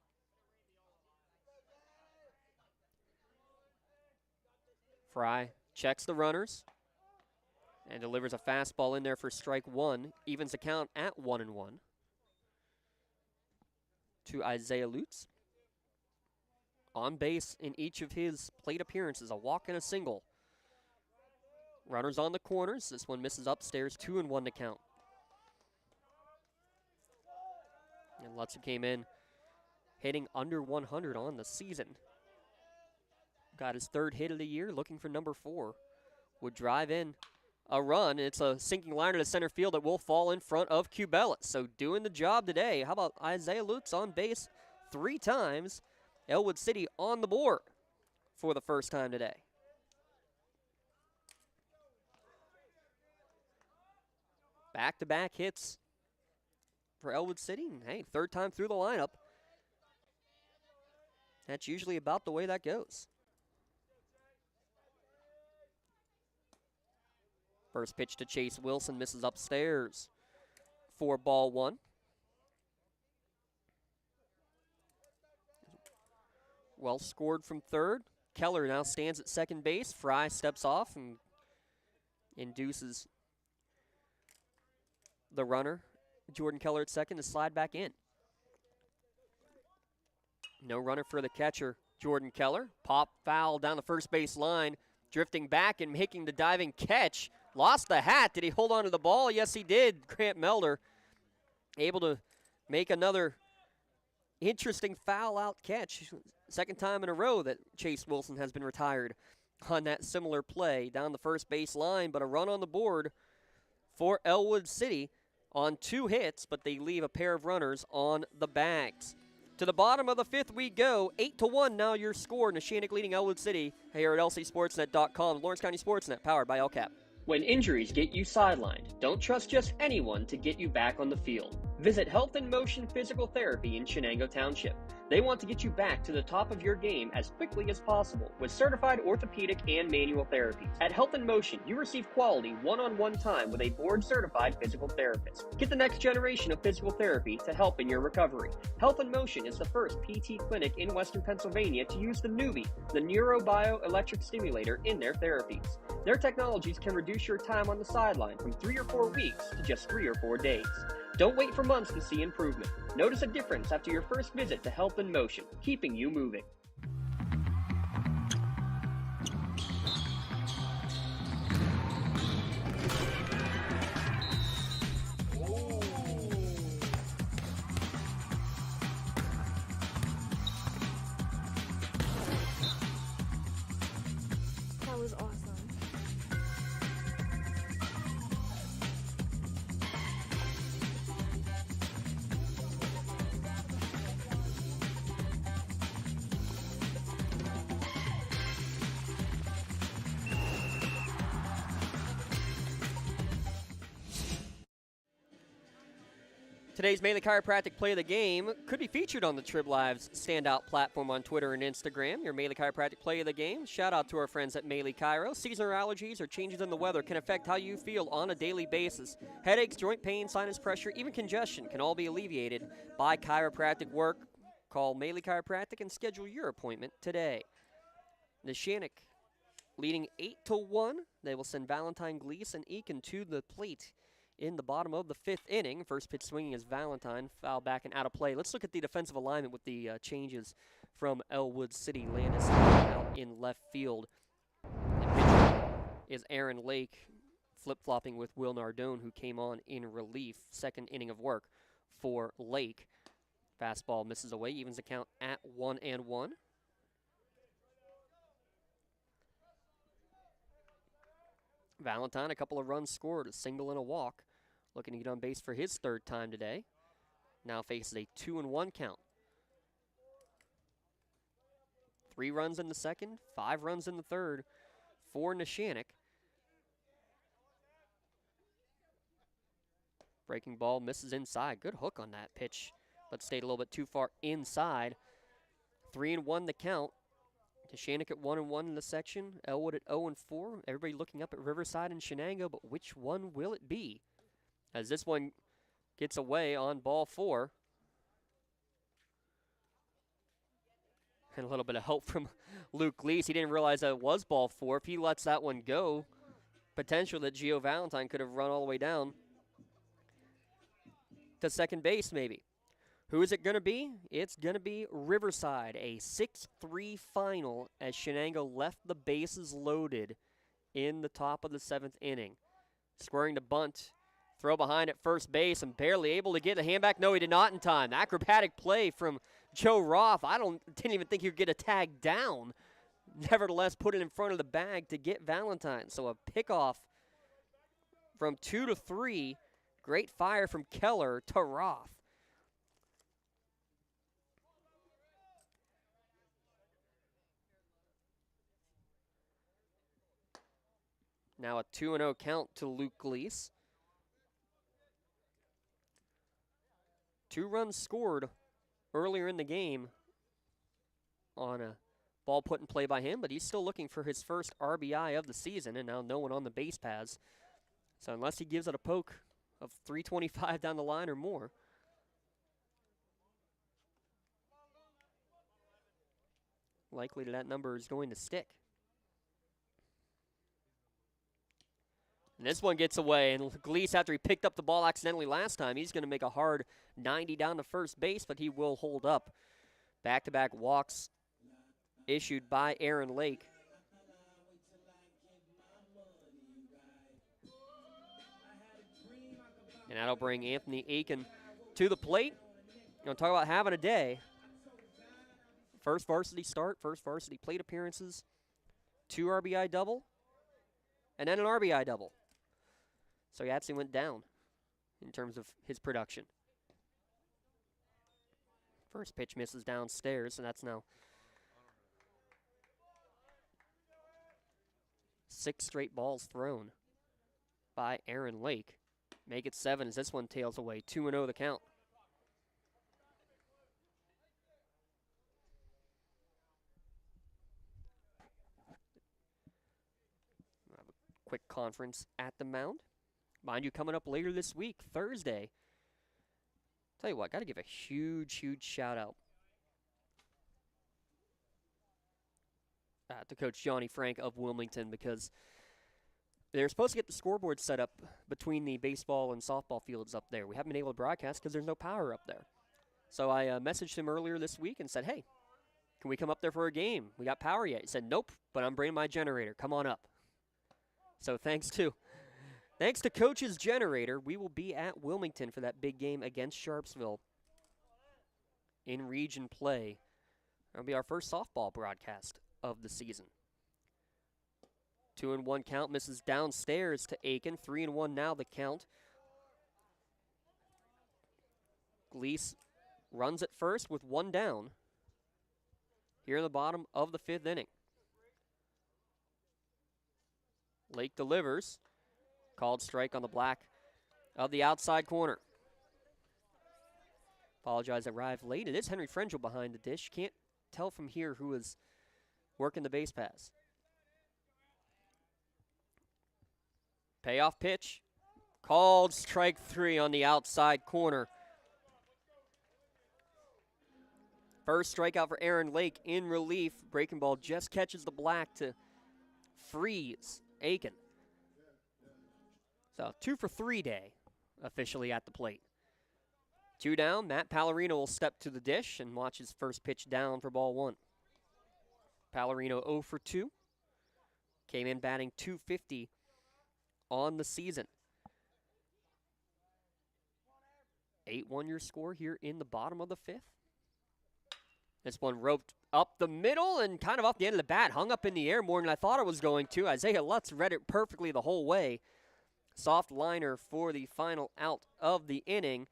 Fry checks the runners and delivers a fastball in there for strike 1. Evens the count at 1-1 to Isaiah Lutz. On base in each of his plate appearances, a walk and a single. Runners on the corners. This one misses upstairs, 2-1 to count. And Lutzer came in hitting under 100 on the season. Got his 3rd hit of the year, looking for number 4. Would drive in a run. It's a sinking liner to center field that will fall in front of Cubelis. So doing the job today. How about Isaiah Lutz on base 3 times? Ellwood City on the board for the first time today. Back-to-back hits for Ellwood City. And hey, 3rd time through the lineup. That's usually about the way that goes. First pitch to Chase Wilson, misses upstairs for ball 1. Well scored from third. Keller now stands at second base. Fry steps off and induces the runner, Jordan Keller at second, to slide back in. No runner for the catcher, Jordan Keller. Pop foul down the first base line, drifting back and making the diving catch. Lost the hat. Did he hold on to the ball? Yes, he did. Grant Melder able to make another interesting foul out catch. Second time in a row that Chase Wilson has been retired on that similar play down the first base line, but a run on the board for Ellwood City on 2 hits, but they leave a pair of runners on the bags. To the bottom of the 5th we go. 8-1 now your score. Neshannock leading Ellwood City here at lcsportsnet.com. Lawrence County SportsNet, powered by LCAP. When injuries get you sidelined, don't trust just anyone to get you back on the field. Visit Health in Motion Physical Therapy in Shenango Township. They want to get you back to the top of your game as quickly as possible with certified orthopedic and manual therapies. At Health in Motion, you receive quality one-on-one time with a board-certified physical therapist. Get the next generation of physical therapy to help in your recovery. Health in Motion is the first PT clinic in Western Pennsylvania to use the Newbie, the neurobioelectric stimulator, in their therapies. Their technologies can reduce your time on the sideline from 3 or 4 weeks to just 3 or 4 days. Don't wait for months to see improvement. Notice a difference after your first visit to Health in Motion, keeping you moving. That was awesome. Today's Maley Chiropractic Play of the Game could be featured on the Trib Live's standout platform on Twitter and Instagram. Your Maley Chiropractic Play of the Game. Shout out to our friends at Maley Chiro. Seasonal allergies or changes in the weather can affect how you feel on a daily basis. Headaches, joint pain, sinus pressure, even congestion can all be alleviated by chiropractic work. Call Maley Chiropractic and schedule your appointment today. Neshannock leading 8-1. They will send Valentine, Gleason, and Eakin to the plate in the bottom of the 5th inning. First pitch swinging is Valentine, foul back and out of play. Let's look at the defensive alignment with the changes from Ellwood City. Landis out in left field. And pitcher is Aaron Lake, flip-flopping with Will Nardone, who came on in relief. Second inning of work for Lake. Fastball misses away, evens the count at 1-1. Valentine, a couple of runs scored, a single and a walk. Looking to get on base for his 3rd time today. Now faces a 2-1 count. 3 runs in the 2nd, 5 runs in the 3rd for Neshannock. Breaking ball misses inside. Good hook on that pitch, but stayed a little bit too far inside. 3-1 the count. Neshannock at 1-1 in the section. Ellwood at 0-4. Everybody looking up at Riverside and Shenango, but which one will it be? As this one gets away on ball 4. And a little bit of help from Luke Gleese. He didn't realize that it was ball 4. If he lets that one go, potential that Gio Valentine could have run all the way down to second base maybe. Who is it going to be? It's going to be Riverside, a 6-3 final as Shenango left the bases loaded in the top of the 7th inning. Squaring to bunt, throw behind at first base and barely able to get the hand back. No, he did not in time. Acrobatic play from Joe Roth. Didn't even think he would get a tag down. Nevertheless, put it in front of the bag to get Valentine. So a pickoff from 2 to 3. Great fire from Keller to Roth. Now a 2-0 count to Luke Gleese. 2 runs scored earlier in the game on a ball put in play by him, but he's still looking for his first RBI of the season, and now no one on the base paths. So unless he gives it a poke of 325 down the line or more, likely that number is going to stick. And this one gets away, and Gleese, after he picked up the ball accidentally last time, he's going to make a hard 90 down to first base, but he will hold up. Back-to-back walks issued by Aaron Lake. And that'll bring Anthony Aiken to the plate. Going to talk about having a day. First varsity start, first varsity plate appearances, 2 RBI double, and then an RBI double. So he actually went down in terms of his production. First pitch misses downstairs, and that's now 6 straight balls thrown by Aaron Lake. Make it 7 as this one tails away. 2-0 the count. We'll have a quick conference at the mound. Mind you, coming up later this week, Thursday. Tell you what, got to give a huge, huge shout out to Coach Johnny Frank of Wilmington, because they're supposed to get the scoreboard set up between the baseball and softball fields up there. We haven't been able to broadcast because there's no power up there. So I messaged him earlier this week and said, hey, can we come up there for a game? We got power yet? He said, nope, but I'm bringing my generator. Come on up. So thanks to Coach's generator, we will be at Wilmington for that big game against Sharpsville in region play. That'll be our first softball broadcast of the season. 2-1 count, misses downstairs to Aiken. 3-1 now the count. Gleese runs at first with 1 down here in the bottom of the 5th inning. Lake delivers. Called strike on the black of the outside corner. Apologize, arrived late. It is Henry Frangel behind the dish. Can't tell from here who is working the base pass. Payoff pitch. Called strike 3 on the outside corner. First strikeout for Aaron Lake in relief. Breaking ball just catches the black to freeze Aiken. So 2 for 3 day officially at the plate. 2 down. Matt Pallarino will step to the dish and watch his first pitch down for ball 1. Pallarino 0 for 2. Came in batting .250 on the season. 8-1 your score here in the bottom of the 5th. This one roped up the middle and kind of off the end of the bat. Hung up in the air more than I thought it was going to. Isaiah Lutz read it perfectly the whole way. Soft liner for the final out of the inning.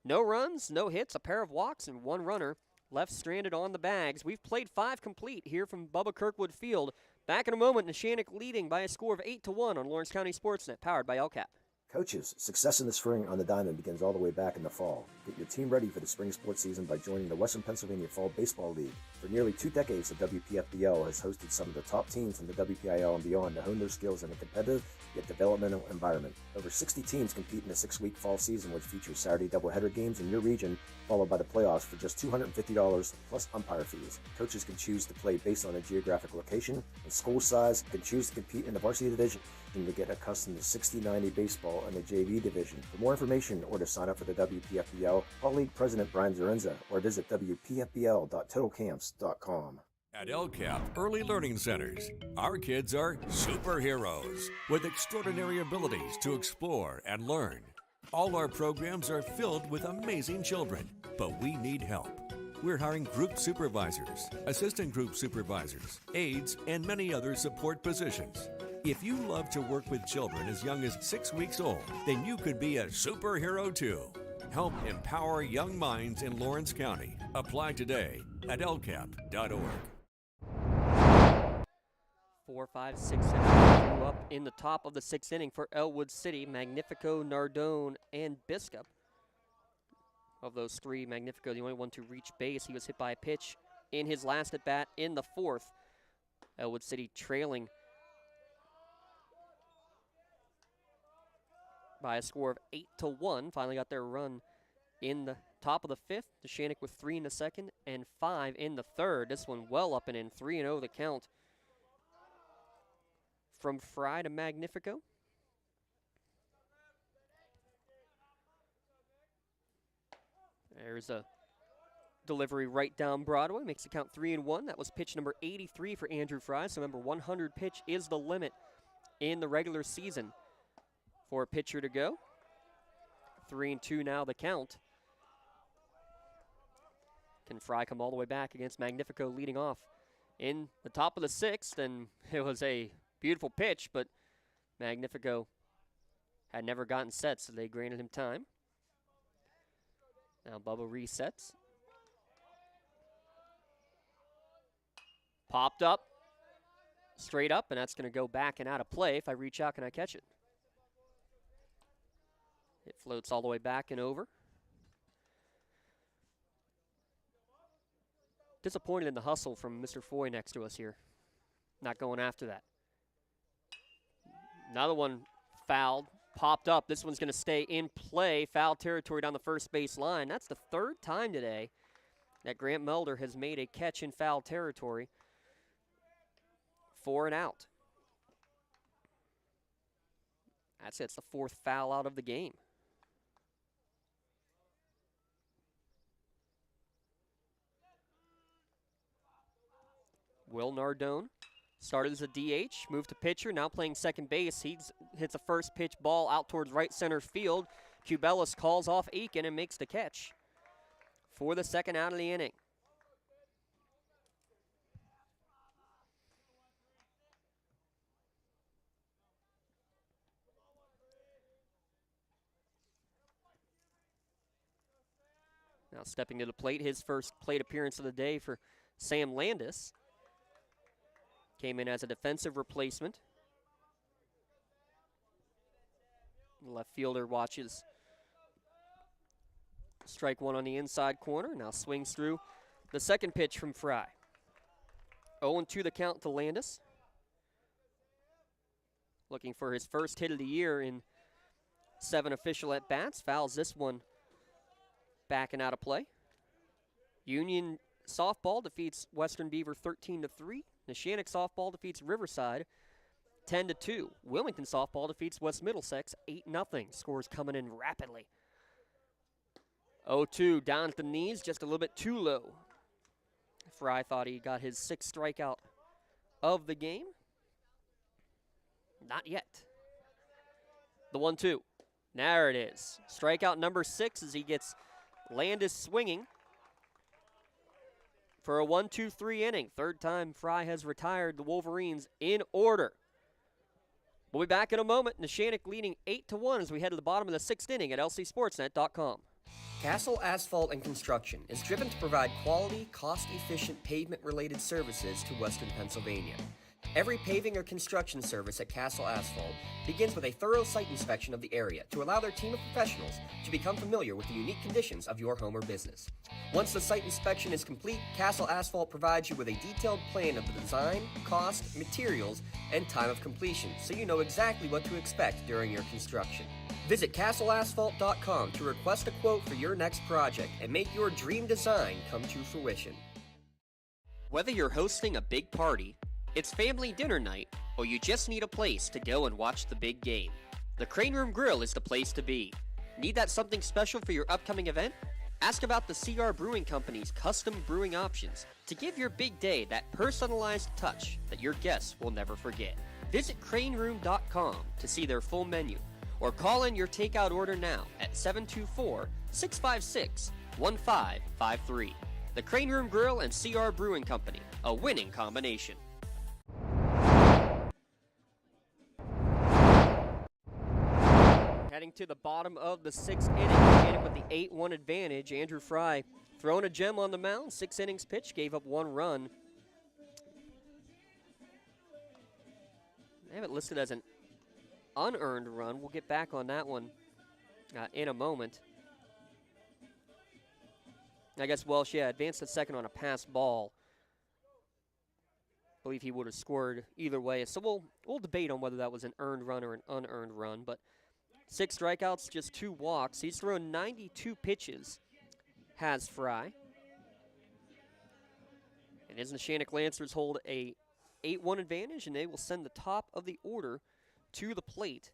No runs, no hits, a pair of walks, and 1 runner left stranded on the bags. We've played 5 complete here from Bubba Kirkwood Field. Back in a moment, Neshannock leading by a score of 8-1 on Lawrence County SportsNet, powered by LCAP. Coaches, success in the spring on the diamond begins all the way back in the fall. Get your team ready for the spring sports season by joining the Western Pennsylvania Fall Baseball League. For nearly 2 decades, the WPFBL has hosted some of the top teams from the WPIAL and beyond to hone their skills in a competitive yet developmental environment. Over 60 teams compete in the 6-week fall season, which features Saturday doubleheader games in your region, followed by the playoffs for just $250 plus umpire fees. Coaches can choose to play based on a geographic location and school size, can choose to compete in the varsity division, and to get accustomed to 60-90 baseball in the JV division. For more information or to sign up for the WPFBL, call League President Brian Zarenza or visit WPFBL.totalcamps.com. At LCAP Early Learning Centers, our kids are superheroes with extraordinary abilities to explore and learn. All our programs are filled with amazing children, but we need help. We're hiring group supervisors, assistant group supervisors, aides, and many other support positions. If you love to work with children as young as 6 weeks old, then you could be a superhero too. Help empower young minds in Lawrence County. Apply today at lcap.org. 4, 5, 6, 7 2 up in the top of the 6th inning for Ellwood City. Magnifico, Nardone, and Biscup. Of those 3, Magnifico the only one to reach base. He was hit by a pitch in his last at bat in the 4th. Ellwood City trailing by a score of 8-1. Finally got their run in the top of the 5th. Neshannock with 3 in the 2nd and 5 in the 3rd. This one well up and in. 3-0 the count from Fry to Magnifico. There's a delivery right down Broadway, makes the count 3-1. That was pitch number 83 for Andrew Fry. So remember, 100 pitch is the limit in the regular season for a pitcher to go. 3-2 now the count. Can Fry come all the way back against Magnifico leading off in the top of the 6th? And it was a beautiful pitch, but Magnifico had never gotten set, so they granted him time. Now Bubba resets. Popped up, straight up, and that's going to go back and out of play. If I reach out, can I catch it? It floats all the way back and over. Disappointed in the hustle from Mr. Foy next to us here. Not going after that. Another one fouled, popped up. This one's going to stay in play. Foul territory down the first base line. That's the 3rd time today that Grant Melder has made a catch in foul territory. 4 and out. That's it. It's the 4th foul out of the game. Will Nardone started as a DH, moved to pitcher, now playing second base. He hits a first pitch ball out towards right center field. Cubelis calls off Aiken and makes the catch for the 2nd out of the inning. Now stepping to the plate, his first plate appearance of the day for Sam Landis. Came in as a defensive replacement. The left fielder watches strike one on the inside corner. Now swings through the second pitch from Fry. 0-2 the count to Landis. Looking for his first hit of the year in 7 official at-bats. Fouls this one back and out of play. Union softball defeats Western Beaver 13-3. Neshannock softball defeats Riverside 10-2. Wilmington softball defeats West Middlesex 8-0. Scores coming in rapidly. 0-2 down at the knees, just a little bit too low. Fry thought he got his 6th strikeout of the game. Not yet. The 1-2. There it is. Strikeout number 6 as he gets Landis swinging for a 1-2-3 inning. 3rd time Fry has retired the Wolverines in order. We'll be back in a moment. Neshannock leading 8-1 as we head to the bottom of the 6th inning at lcsportsnet.com. Castle Asphalt and Construction is driven to provide quality, cost-efficient pavement-related services to Western Pennsylvania. Every paving or construction service at Castle Asphalt begins with a thorough site inspection of the area to allow their team of professionals to become familiar with the unique conditions of your home or business. Once the site inspection is complete, Castle Asphalt provides you with a detailed plan of the design, cost, materials, and time of completion so you know exactly what to expect during your construction. Visit castleasphalt.com to request a quote for your next project and make your dream design come to fruition. Whether you're hosting a big party, it's family dinner night, or you just need a place to go and watch the big game, the Crane Room Grill is the place to be. Need that something special for your upcoming event? Ask about the CR Brewing Company's custom brewing options to give your big day that personalized touch that your guests will never forget. Visit craneroom.com to see their full menu, or call in your takeout order now at 724-656-1553. The Crane Room Grill and CR Brewing Company, a winning combination. Heading to the bottom of the 6th inning, Neshannock with the 8-1 advantage. Andrew Fry throwing a gem on the mound. 6 innings pitched, gave up 1 run. They have it listed as an unearned run. We'll get back on that one in a moment. I guess Welsh, advanced to second on a pass ball. I believe he would have scored either way. So we'll debate on whether that was an earned run or an unearned run. But 6 strikeouts, just 2 walks. He's thrown 92 pitches, has Fry. And his Neshannock Lancers hold a 8-1 advantage, and they will send the top of the order to the plate.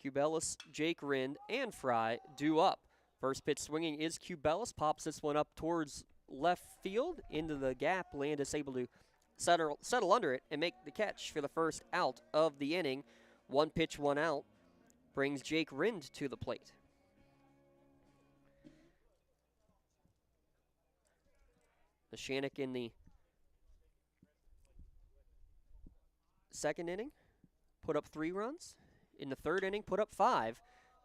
Cubelis, Jake Rind, and Fry due up First pitch swinging is Cubelis. Pops this one up towards left field into the gap. Landis able to settle under it and make the catch for the first out of the inning. 1 pitch, 1 out brings Jake Rind to the plate. Neshannock in the second inning put up 3 runs. In the third inning, put up 5.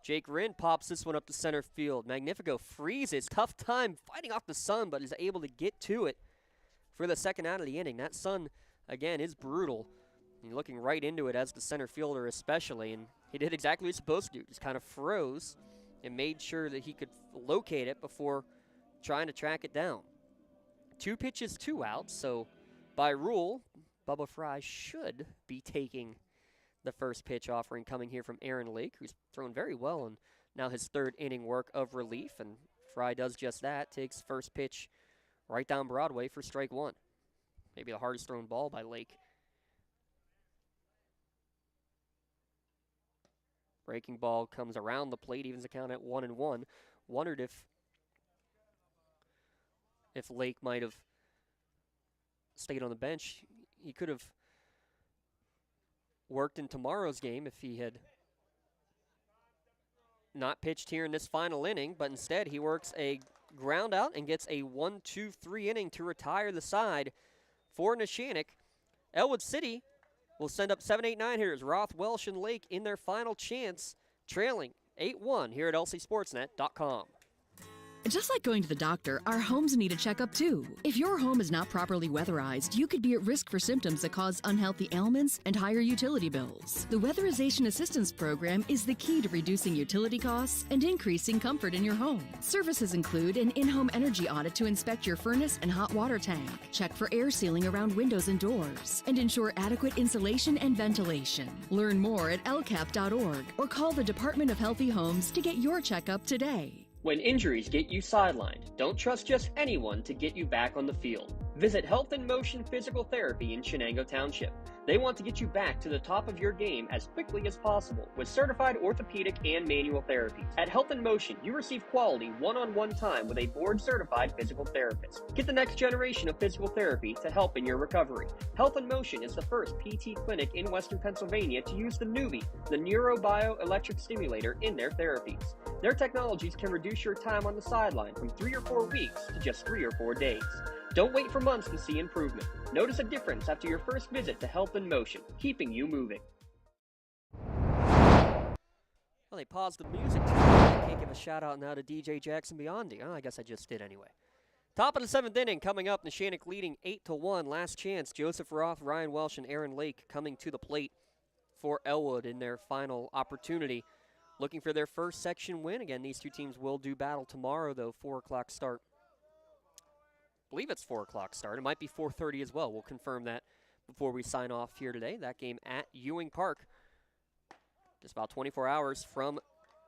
Jake Rind pops this one up to center field. Magnifico freezes. Tough time fighting off the sun, but is able to get to it for the second out of the inning. That sun, again, is brutal. And looking right into it as the center fielder especially, and he did exactly what he was supposed to do. Just kind of froze and made sure that he could locate it before trying to track it down. 2 pitches, 2 outs, so by rule, Bubba Fry should be taking the first pitch offering coming here from Aaron Lake, who's thrown very well in now his 3rd inning work of relief, and Fry does just that, takes first pitch right down Broadway for strike 1. Maybe the hardest thrown ball by Lake. Breaking ball comes around the plate, evens the count at 1-1. Wondered if Lake might have stayed on the bench. He could have worked in tomorrow's game if he had not pitched here in this final inning, but instead he works a ground out and gets a 1-2-3 inning to retire the side for Neshannock. Ellwood City will send up 7, 8, 9 hitters. Roth, Welsh, and Lake in their final chance, trailing 8-1 here at lcsportsnet.com. Just like going to the doctor, our homes need a checkup too. If your home is not properly weatherized, you could be at risk for symptoms that cause unhealthy ailments and higher utility bills. The Weatherization Assistance Program is the key to reducing utility costs and increasing comfort in your home. Services include an in-home energy audit to inspect your furnace and hot water tank, check for air sealing around windows and doors, and ensure adequate insulation and ventilation. Learn more at lcap.org or call the Department of Healthy Homes to get your checkup today. When injuries get you sidelined, don't trust just anyone to get you back on the field. Visit Health in Motion Physical Therapy in Shenango Township. They want to get you back to the top of your game as quickly as possible with certified orthopedic and manual therapies. At Health in Motion, you receive quality one-on-one time with a board-certified physical therapist. Get the next generation of physical therapy to help in your recovery. Health in Motion is the first PT clinic in Western Pennsylvania to use the Nuvie, the neurobioelectric stimulator, in their therapies. Their technologies can reduce your time on the sideline from 3 or 4 weeks to just 3 or 4 days. Don't wait for months to see improvement. Notice a difference after your first visit to Health in Motion, keeping you moving. Well, they paused the music. I can't give a shout out now to DJ Jackson Biondi. Oh, I guess I just did anyway. Top of the 7th inning coming up. Neshannock leading 8-1. Last chance. Joseph Roth, Ryan Welsh, and Aaron Lake coming to the plate for Ellwood in their final opportunity. Looking for their first section win. Again, these two teams will do battle tomorrow, though. 4 o'clock start. I believe it's 4 o'clock start. It might be 4:30 as well. We'll confirm that before we sign off here today. That game at Ewing Park. Just about 24 hours from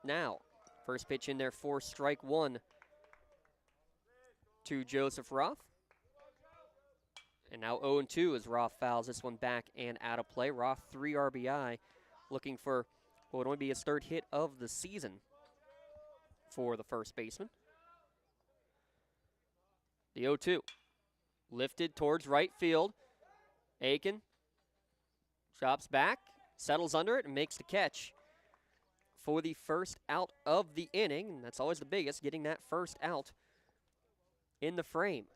now. First pitch in there for strike 1 to Joseph Roth. And now 0-2 as Roth fouls this one back and out of play. Roth 3 RBI, looking for what would only be his 3rd hit of the season for the first baseman. The 0-2 lifted towards right field. Aiken drops back, settles under it, and makes the catch for the first out of the inning. And that's always the biggest, getting that first out in the frame.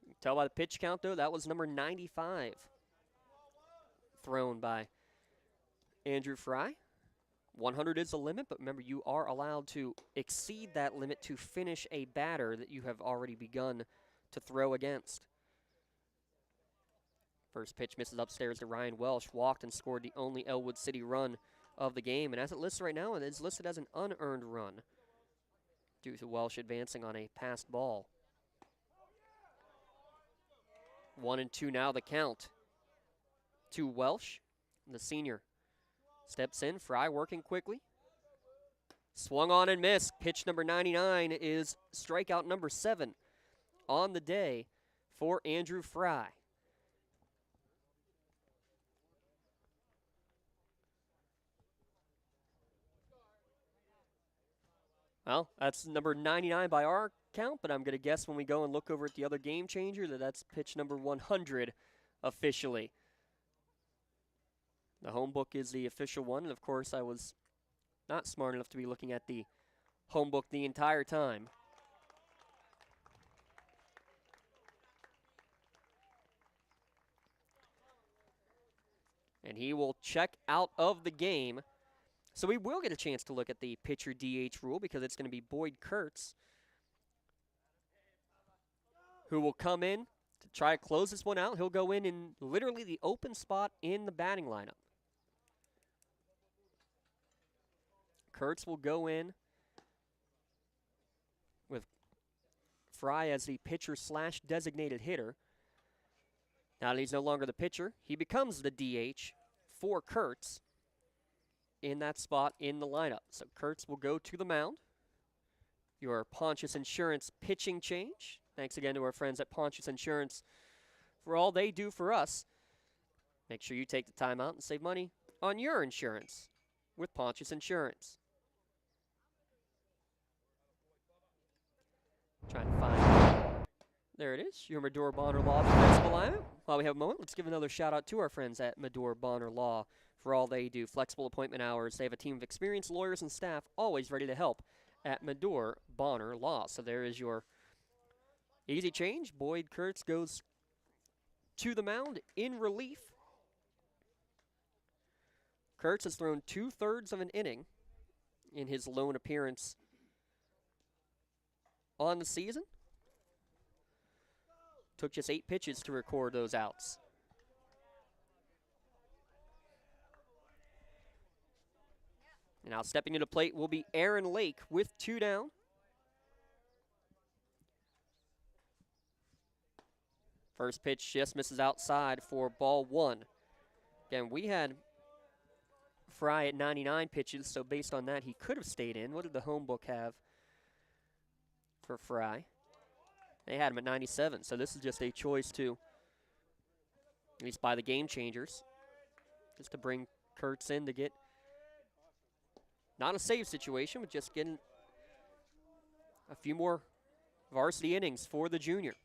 You can tell by the pitch count, though, that was number 95 thrown by Andrew Fry. 100 is the limit, but remember, you are allowed to exceed that limit to finish a batter that you have already begun to throw against. First pitch misses upstairs to Ryan Welsh. Walked and scored the only Ellwood City run of the game. And as it lists right now, it is listed as an unearned run due to Welsh advancing on a passed ball. 1-2 now the count to Welsh, the senior. Steps in, Fry working quickly. Swung on and missed. Pitch number 99 is strikeout number 7 on the day for Andrew Fry. Well, that's number 99 by our count, but I'm going to guess when we go and look over at the other game changer that that's pitch number 100 officially. The home book is the official one, and of course I was not smart enough to be looking at the home book the entire time. And he will check out of the game. So we will get a chance to look at the pitcher DH rule because it's going to be Boyd Kurtz who will come in to try to close this one out. He'll go in literally the open spot in the batting lineup. Kurtz will go in with Fry as the pitcher / designated hitter. Now that he's no longer the pitcher, he becomes the DH for Kurtz in that spot in the lineup. So Kurtz will go to the mound. Your Pontius Insurance pitching change. Thanks again to our friends at Pontius Insurance for all they do for us. Make sure you take the time out and save money on your insurance with Pontius Insurance. Trying to find. There it is. Your Medora Bonner Law defensive alignment. While we have a moment, let's give another shout out to our friends at Medora Bonner Law for all they do. Flexible appointment hours. They have a team of experienced lawyers and staff always ready to help at Medora Bonner Law. So there is your easy change. Boyd Kurtz goes to the mound in relief. Kurtz has thrown 2/3 of an inning in his lone appearance on the season. Took just 8 pitches to record those outs. And now stepping to the plate will be Aaron Lake with 2 down. First pitch just misses outside for ball 1. Again, we had Fry at 99 pitches, so based on that, he could have stayed in. What did the home book have for Fry? They had him at 97, so this is just a choice to, at least by the game changers, just to bring Kurtz in to get not a save situation, but just getting a few more varsity innings for the junior.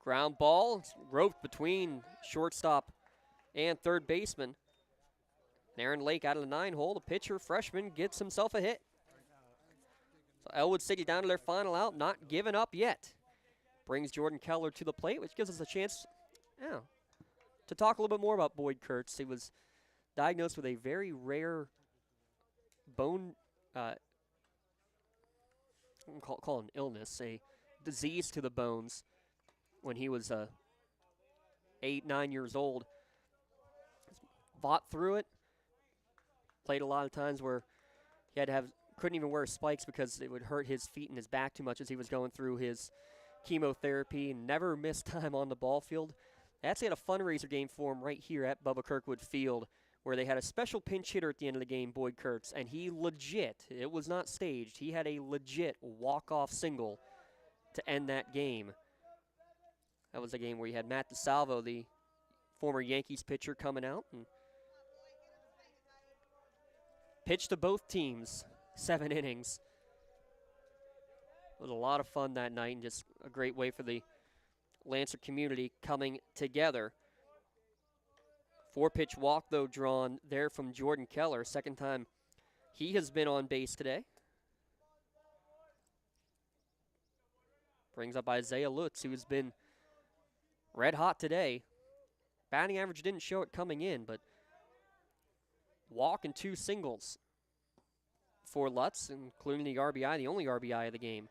Ground ball, roped between shortstop and third baseman. Aaron Lake out of the 9-hole. The pitcher, freshman, gets himself a hit. So Ellwood City down to their final out, not giving up yet. Brings Jordan Keller to the plate, which gives us a chance to talk a little bit more about Boyd Kurtz. He was diagnosed with a very rare bone, call it an illness, a disease to the bones when he was 8, 9 years old. Fought through it. Played a lot of times where he had to couldn't even wear spikes because it would hurt his feet and his back too much as he was going through his chemotherapy. Never missed time on the ball field. They actually had a fundraiser game for him right here at Bubba Kirkwood Field where they had a special pinch hitter at the end of the game, Boyd Kurtz, and he legit, it was not staged, he had a legit walk-off single to end that game. That was a game where you had Matt DeSalvo, the former Yankees pitcher, coming out and pitched to both teams, 7 innings. It was a lot of fun that night and just a great way for the Lancer community coming together. 4-pitch walk, though, drawn there from Jordan Keller. Second time he has been on base today. Brings up Isaiah Lutz, who's been red hot today. Batting average didn't show it coming in, but walk and 2 singles for Lutz, including the RBI, the only RBI of the game.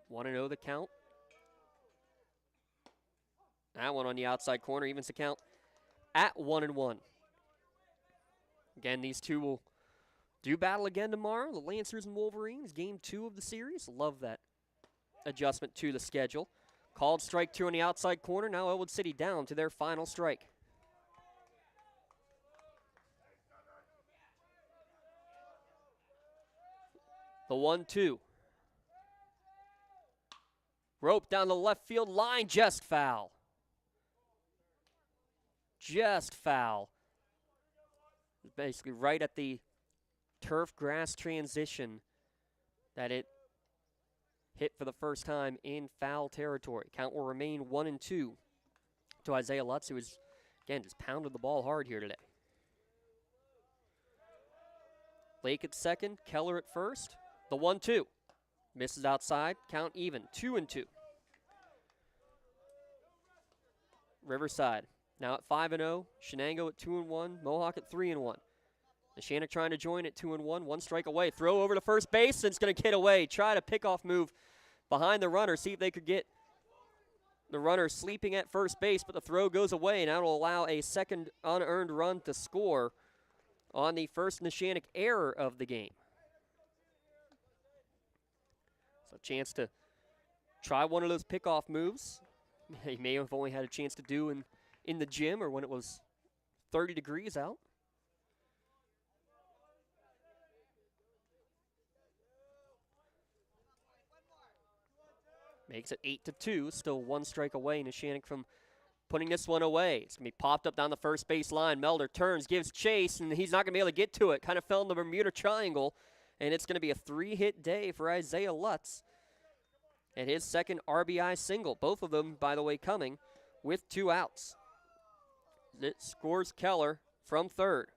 Want to know the count? That one on the outside corner evens the count at 1-1. Again, these two will do battle again tomorrow. The Lancers and Wolverines, game 2 of the series. Love that adjustment to the schedule. Called strike 2 on the outside corner. Now Ellwood City down to their final strike. The 1-2. Rope down the left field line, just foul. Just foul. Basically right at the turf grass transition that it hit for the first time in foul territory. Count will remain 1-2 to Isaiah Lutz, who is, again, just pounded the ball hard here today. Lake at second, Keller at first. The 1-2. Misses outside, count even, 2-2. Riverside now at 5-0. Shenango at 2-1. Mohawk at 3-1. Neshannock trying to join at 2-1. One strike away. Throw over to first base, and it's going to get away. Try to pick off move behind the runner. See if they could get the runner sleeping at first base, but the throw goes away, and that will allow a second unearned run to score on the first Neshannock error of the game. So a chance to try one of those pickoff moves. He may have only had a chance to do in the gym or when it was 30 degrees out. Makes it 8-2, still one strike away. Neshannock from putting this one away. It's going to be popped up down the first base line. Melder turns, gives chase, and he's not going to be able to get to it. Kind of fell in the Bermuda Triangle, and it's going to be a 3-hit day for Isaiah Lutz. And his second RBI single. Both of them, by the way, coming with 2 outs. It scores Keller from third.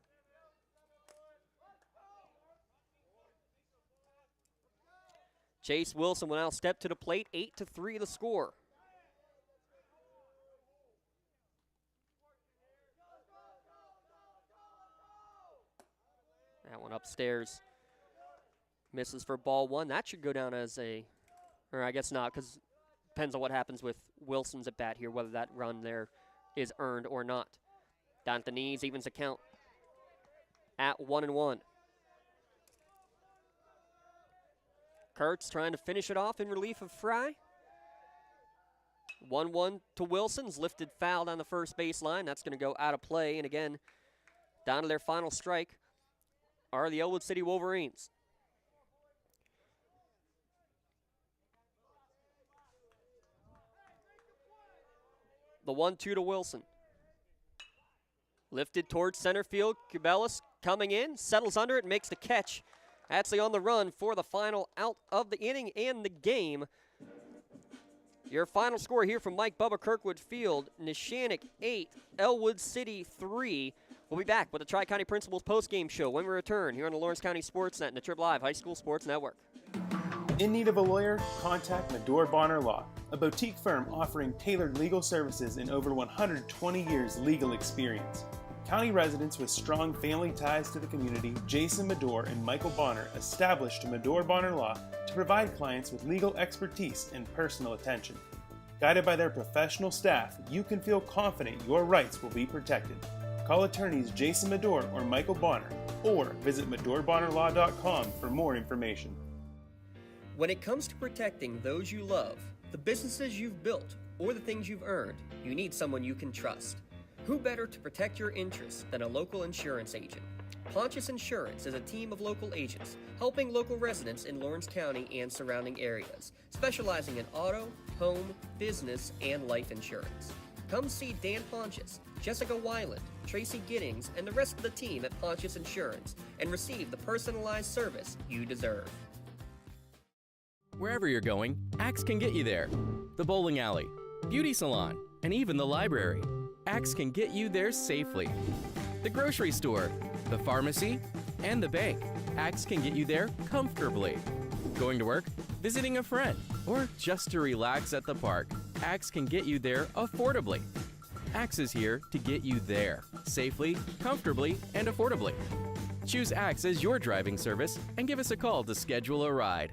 Chase Wilson will now step to the plate. 8-3 the score. That one upstairs misses for ball 1. That should go down as a, or I guess not, because depends on what happens with Wilson's at bat here, whether that run there is earned or not. Down at the knees, evens the count at 1-1. Kurtz trying to finish it off in relief of Fry. 1-1 to Wilson's lifted foul down the first baseline. That's going to go out of play. And again, down to their final strike are the Ellwood City Wolverines. The 1-2 to Wilson. Lifted towards center field. Cubelis coming in, settles under it, makes the catch. Actually on the run for the final out of the inning and the game. Your final score here from Mike Bubba Kirkwood Field, Neshannock 8, Ellwood City 3. We'll be back with the Tri-County Principals postgame show when we return here on the Lawrence County SportsNet and the Trib Live High School Sports Network. In need of a lawyer? Contact Medore Bonner Law, a boutique firm offering tailored legal services and over 120 years legal experience. County residents with strong family ties to the community, Jason Medore and Michael Bonner, established Medore Bonner Law to provide clients with legal expertise and personal attention. Guided by their professional staff, you can feel confident your rights will be protected. Call attorneys Jason Medore or Michael Bonner, or visit MedoreBonnerLaw.com for more information. When it comes to protecting those you love, the businesses you've built, or the things you've earned, you need someone you can trust. Who better to protect your interests than a local insurance agent? Pontius Insurance is a team of local agents helping local residents in Lawrence County and surrounding areas, specializing in auto, home, business, and life insurance. Come see Dan Pontius, Jessica Weiland, Tracy Giddings, and the rest of the team at Pontius Insurance and receive the personalized service you deserve. Wherever you're going, Axe can get you there. The bowling alley, beauty salon, and even the library. Axe can get you there safely. The grocery store, the pharmacy, and the bank. Axe can get you there comfortably. Going to work, visiting a friend, or just to relax at the park. Axe can get you there affordably. Axe is here to get you there safely, comfortably, and affordably. Choose Axe as your driving service and give us a call to schedule a ride.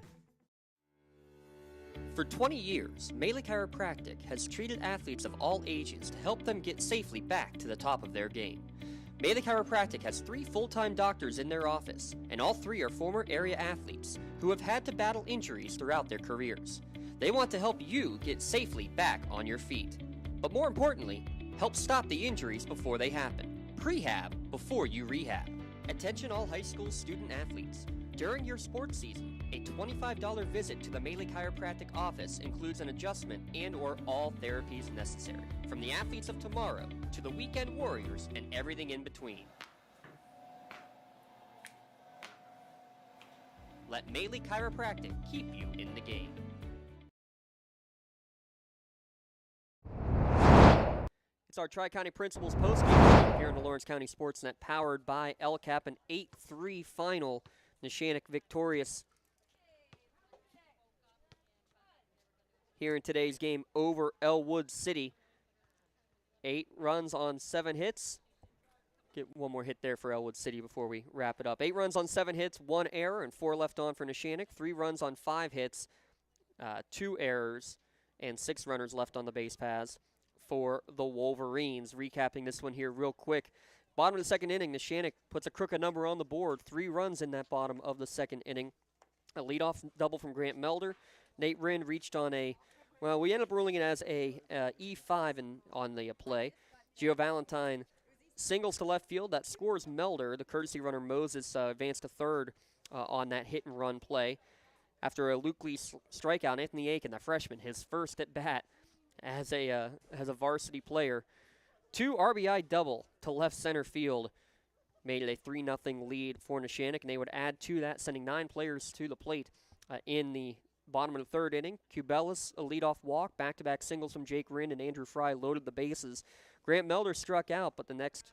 For 20 years, Melee Chiropractic has treated athletes of all ages to help them get safely back to the top of their game. Melee Chiropractic has 3 full-time doctors in their office, and all 3 are former area athletes who have had to battle injuries throughout their careers. They want to help you get safely back on your feet. But more importantly, help stop the injuries before they happen. Prehab before you rehab. Attention all high school student athletes. During your sports season, a $25 visit to the Maley Chiropractic office includes an adjustment and/or all therapies necessary, from the athletes of tomorrow to the weekend warriors and everything in between. Let Maley Chiropractic keep you in the game. It's our Tri-County Principals postgame here in the Lawrence County SportsNet, powered by LCAP, an 8-3 final. Neshannock victorious here in today's game over Ellwood City. 8 runs on 7 hits. Get one more hit there for Ellwood City before we wrap it up. 8 runs on 7 hits, 1 error, and 4 left on for Neshannock. 3 runs on 5 hits, 2 errors, and 6 runners left on the base paths for the Wolverines. Recapping this one here real quick. Bottom of the second inning, Neshannock puts a crooked number on the board. 3 runs in that bottom of the second inning. A leadoff double from Grant Melder. Nate Rind reached on a, well, we ended up ruling it as a E5 on the play. Gio Valentine singles to left field. That scores Melder. The courtesy runner Moses advanced to third on that hit and run play. After a Luke Lee strikeout, Anthony Aiken, the freshman, his first at bat as a varsity player. 2 RBI double to left center field made it a 3-0 lead for Neshannock, and they would add to that, sending 9 players to the plate in the bottom of the third inning. Cubelis, a leadoff walk, back-to-back singles from Jake Rind and Andrew Fry loaded the bases. Grant Melder struck out, but the next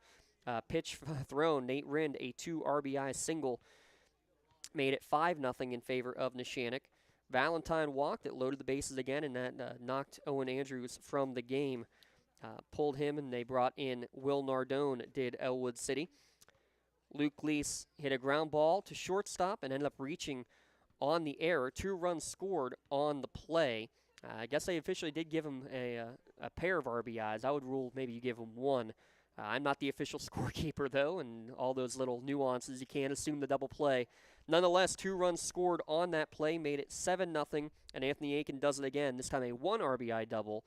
pitch thrown, Nate Rind, a 2 RBI single, made it 5-0 in favor of Neshannock. Valentine walked, it loaded the bases again, and that knocked Owen Andrews from the game. Pulled him, and they brought in Will Nardone, did Ellwood City. Luke Lease hit a ground ball to shortstop and ended up reaching on the error. 2 runs scored on the play. I guess they officially did give him a pair of RBIs. I would rule maybe you give him 1. I'm not the official scorekeeper, though, and all those little nuances, you can't assume the double play. Nonetheless, 2 runs scored on that play, made it 7-0, and Anthony Aiken does it again, this time a 1 RBI double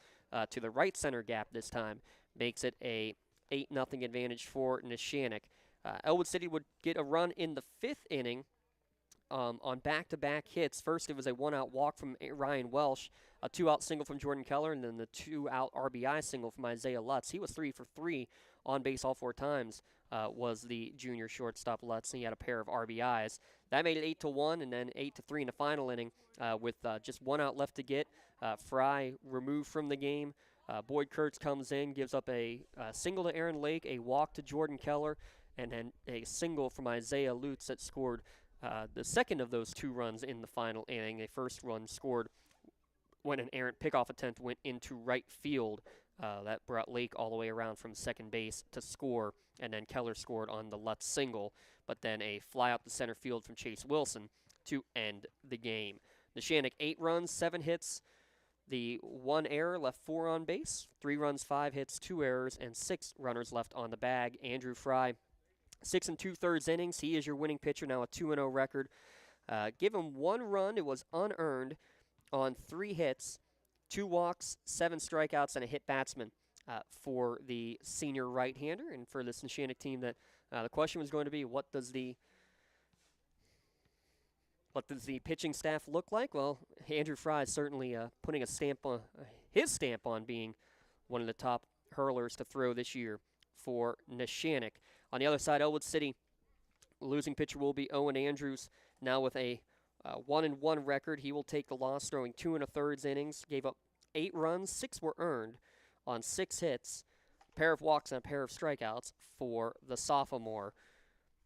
to the right center gap this time, makes it a 8-0 advantage for Neshannock. Ellwood City would get a run in the 5th inning on back-to-back hits. First, it was a 1-out walk from Ryan Welsh, a 2-out single from Jordan Keller, and then the 2-out RBI single from Isaiah Lutz. He was 3 for 3 on base all 4 times, was the junior shortstop Lutz, and he had a pair of RBIs. That made it 8-1, and then 8-3 in the final inning with just 1 out left to get. Fry removed from the game. Boyd Kurtz comes in, gives up a single to Aaron Lake, a walk to Jordan Keller, and then a single from Isaiah Lutz that scored the second of those 2 runs in the final inning. The first run scored when an errant pickoff attempt went into right field. That brought Lake all the way around from second base to score, and then Keller scored on the Lutz single, but then a fly out to center field from Chase Wilson to end the game. Neshannock 8 runs, 7 hits. The 1 error left 4 on base. 3 runs, 5 hits, 2 errors, and 6 runners left on the bag. Andrew Fry, 6 2/3 innings. He is your winning pitcher, now a 2-0 record. Give him 1 run. It was unearned on 3 hits, 2 walks, 7 strikeouts, and a hit batsman for the senior right-hander. And for this Neshannock team, that the question was going to be, what does the pitching staff look like? Well, Andrew Fry is certainly putting a stamp on his stamp on being one of the top hurlers to throw this year for Neshannock. On the other side, Ellwood City, losing pitcher will be Owen Andrews, now with a 1-1 record. He will take the loss, throwing 2 1/3 innings. Gave up 8 runs, 6 were earned on 6 hits, a pair of walks and a pair of strikeouts for the sophomore,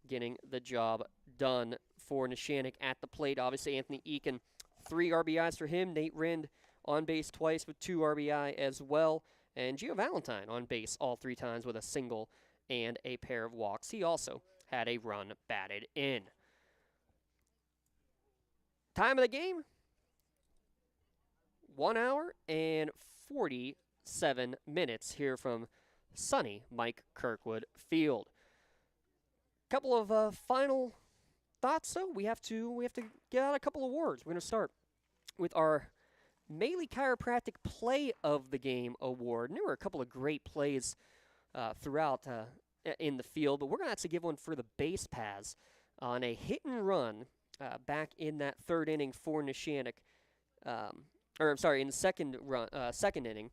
getting the job done for Neshannock at the plate. Obviously, Anthony Aiken, 3 RBIs for him. Nate Rind on base twice with 2 RBI as well. And Gio Valentine on base all 3 times with a single and a pair of walks. He also had a run batted in. Time of the game, 1 hour and 47 minutes here from sunny Mike Kirkwood Field. Couple of final thoughts, though. We have to get out a couple of awards. We're going to start with our Maley Chiropractic Play of the Game award. And there were a couple of great plays throughout in the field, but we're going to have to give one for the base paths on a hit and run back in that third inning for Neshannock. In the second inning.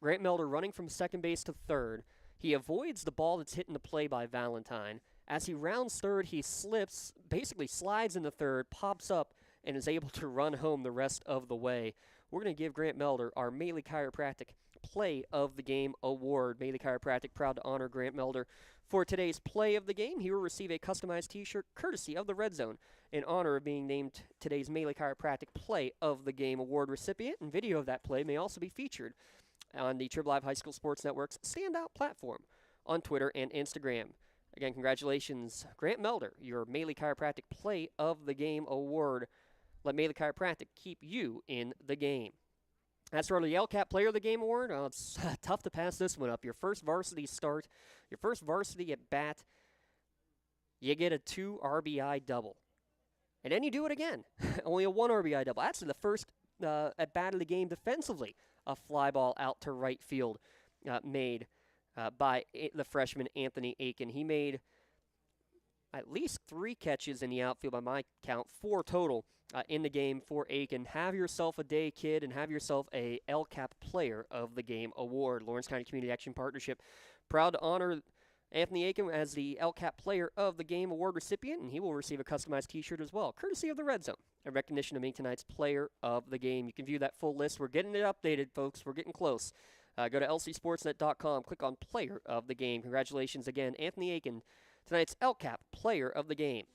Grant Melder running from second base to third. He avoids the ball that's hit in the play by Valentine. As he rounds third, he slips, basically slides into third, pops up, and is able to run home the rest of the way. We're going to give Grant Melder our Maley Chiropractic Play of the Game award. Maley Chiropractic proud to honor Grant Melder for today's Play of the Game. He will receive a customized t-shirt courtesy of the Red Zone in honor of being named today's Maley Chiropractic Play of the Game award recipient, and video of that play may also be featured on the Trib Live High School Sports Network's standout platform on Twitter and Instagram. Again, congratulations, Grant Melder, your Maley Chiropractic Play of the Game award. Let Maley Chiropractic keep you in the game. As for the LCAP Player of the Game award, it's tough to pass this one up. Your first varsity start, your first varsity at bat, you get a 2 RBI double. And then you do it again. Only a 1 RBI double. That's the first at bat of the game defensively. A fly ball out to right field made by the freshman Anthony Aiken. He made at least 3 catches in the outfield by my count, 4 total in the game for Aiken. Have yourself a day, kid, and have yourself a LCAP Player of the Game award. Lawrence County Community Action Partnership proud to honor Anthony Aiken as the LCAP Player of the Game award recipient, and he will receive a customized t-shirt as well, courtesy of the Red Zone, in recognition of being tonight's Player of the Game. You can view that full list. We're getting it updated, folks. We're getting close. Go to lcsportsnet.com, click on Player of the Game. Congratulations again, Anthony Aiken, tonight's LCAP Player of the Game.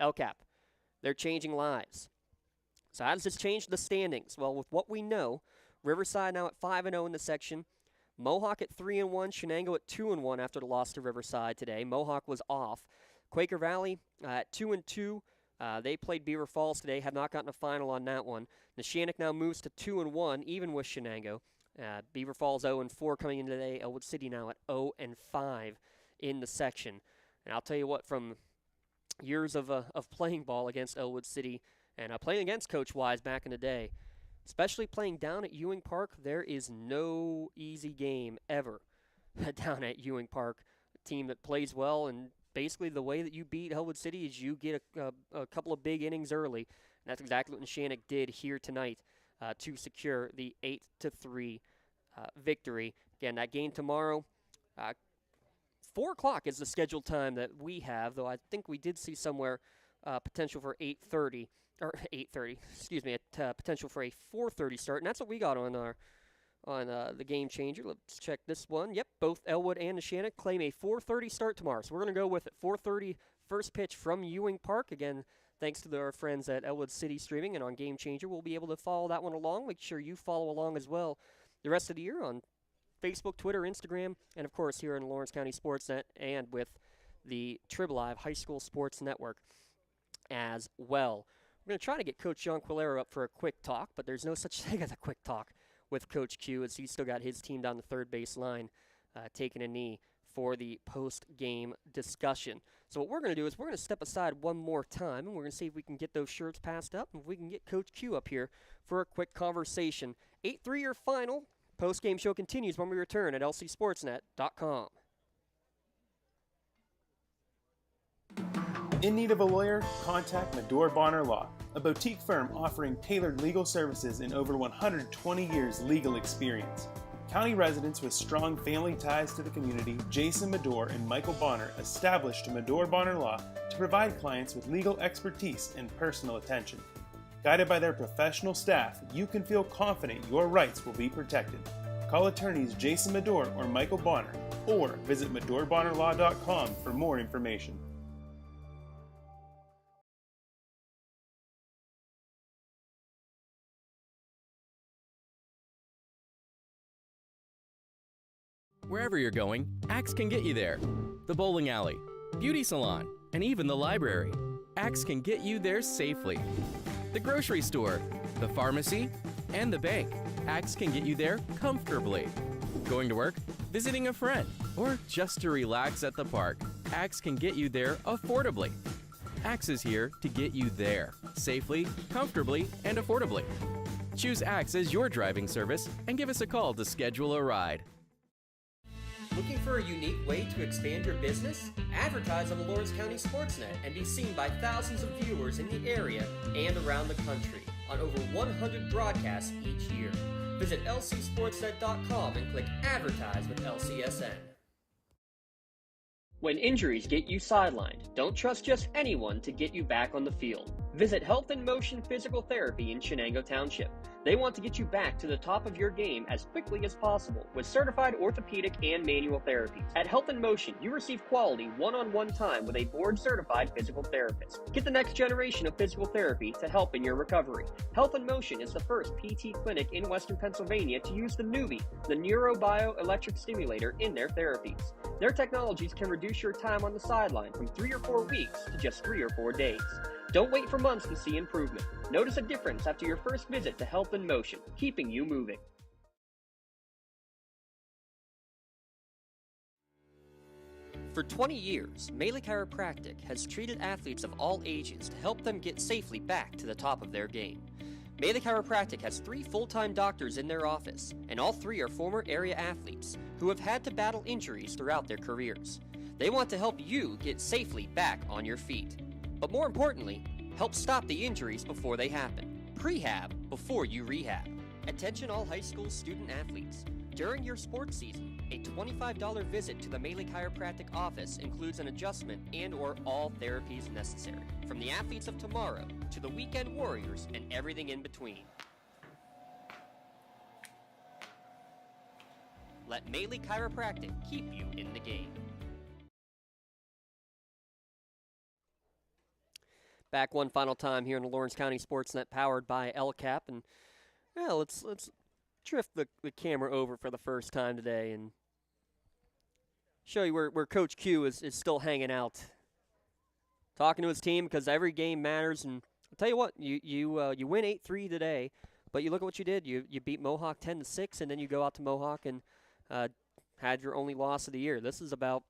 LCAP, they're changing lives. So how does this change the standings? Well, with what we know, Riverside now at 5-0 in the section, Mohawk at 3-1, Shenango at 2-1 after the loss to Riverside today. Mohawk was off. Quaker Valley at 2-2. They played Beaver Falls today, have not gotten a final on that one. Neshannock now moves to 2-1, even with Shenango. Beaver Falls 0-4 coming in today. Ellwood City now at 0-5 in the section. And I'll tell you what, from years of playing ball against Ellwood City and playing against Coach Wise back in the day, especially playing down at Ewing Park, there is no easy game ever down at Ewing Park. A team that plays well, and basically the way that you beat Ellwood City is you get a couple of big innings early. And that's exactly what Neshannock did here tonight to secure the 8-3 victory. Again, that game tomorrow, 4 o'clock is the scheduled time that we have, though I think we did see somewhere potential for 8:30, or 8:30, excuse me, potential for a 4:30 start, and that's what we got on the game changer. Let's check this one. Yep, both Ellwood and Neshannock claim a 4:30 start tomorrow, so we're going to go with it. 4:30 first pitch from Ewing Park. Again, thanks to our friends at Ellwood City Streaming and on Game Changer, we'll be able to follow that one along. Make sure you follow along as well the rest of the year on Facebook, Twitter, Instagram, and of course here in Lawrence County SportsNet and with the Trib Live High School Sports Network as well. We're going to try to get Coach John Quilero up for a quick talk, but there's no such thing as a quick talk with Coach Q, as he's still got his team down the third base line taking a knee for the post-game discussion. So what we're going to do is we're going to step aside one more time, and we're going to see if we can get those shirts passed up, and if we can get Coach Q up here for a quick conversation. 8-3 your final. Post-game show continues when we return at lcsportsnet.com. In need of a lawyer? Contact Medore Bonner Law, a boutique firm offering tailored legal services and over 120 years legal experience. County residents with strong family ties to the community, Jason Medore and Michael Bonner, established Medore Bonner Law to provide clients with legal expertise and personal attention. Guided by their professional staff, you can feel confident your rights will be protected. Call attorneys Jason Medore or Michael Bonner, or visit MedoreBonnerLaw.com for more information. Wherever you're going, Axe can get you there. The bowling alley, beauty salon, and even the library. Axe can get you there safely. The grocery store, the pharmacy, and the bank. Axe can get you there comfortably. Going to work, visiting a friend, or just to relax at the park. Axe can get you there affordably. Axe is here to get you there safely, comfortably, and affordably. Choose Axe as your driving service and give us a call to schedule a ride. Looking for a unique way to expand your business? Advertise on the Lawrence County SportsNet and be seen by thousands of viewers in the area and around the country on over 100 broadcasts each year. Visit lcsportsnet.com and click Advertise with LCSN. When injuries get you sidelined, don't trust just anyone to get you back on the field. Visit Health in Motion Physical Therapy in Shenango Township. They want to get you back to the top of your game as quickly as possible with certified orthopedic and manual therapies. At Health in Motion, you receive quality one-on-one time with a board-certified physical therapist. Get the next generation of physical therapy to help in your recovery. Health in Motion is the first PT clinic in Western Pennsylvania to use the Newbie, the neurobioelectric stimulator, in their therapies. Their technologies can reduce your time on the sideline from 3 or 4 weeks to just 3 or 4 days. Don't wait for months to see improvement. Notice a difference after your first visit to Health in Motion, keeping you moving. For 20 years, Melee Chiropractic has treated athletes of all ages to help them get safely back to the top of their game. Melee Chiropractic has 3 full-time doctors in their office, and all 3 are former area athletes who have had to battle injuries throughout their careers. They want to help you get safely back on your feet. But more importantly, help stop the injuries before they happen. Prehab before you rehab. Attention all high school student athletes. During your sports season, a $25 visit to the Melee Chiropractic office includes an adjustment and/or all therapies necessary. From the athletes of tomorrow to the weekend warriors and everything in between. Let Melee Chiropractic keep you in the game. Back one final time here in the Lawrence County SportsNet, powered by LCAP, and let's drift the camera over for the first time today and show you where Coach Q is still hanging out, talking to his team, because every game matters. And I'll tell you what, you win 8-3 today, but you look at what you did. You beat Mohawk 10-6, and then you go out to Mohawk and had your only loss of the year. This is about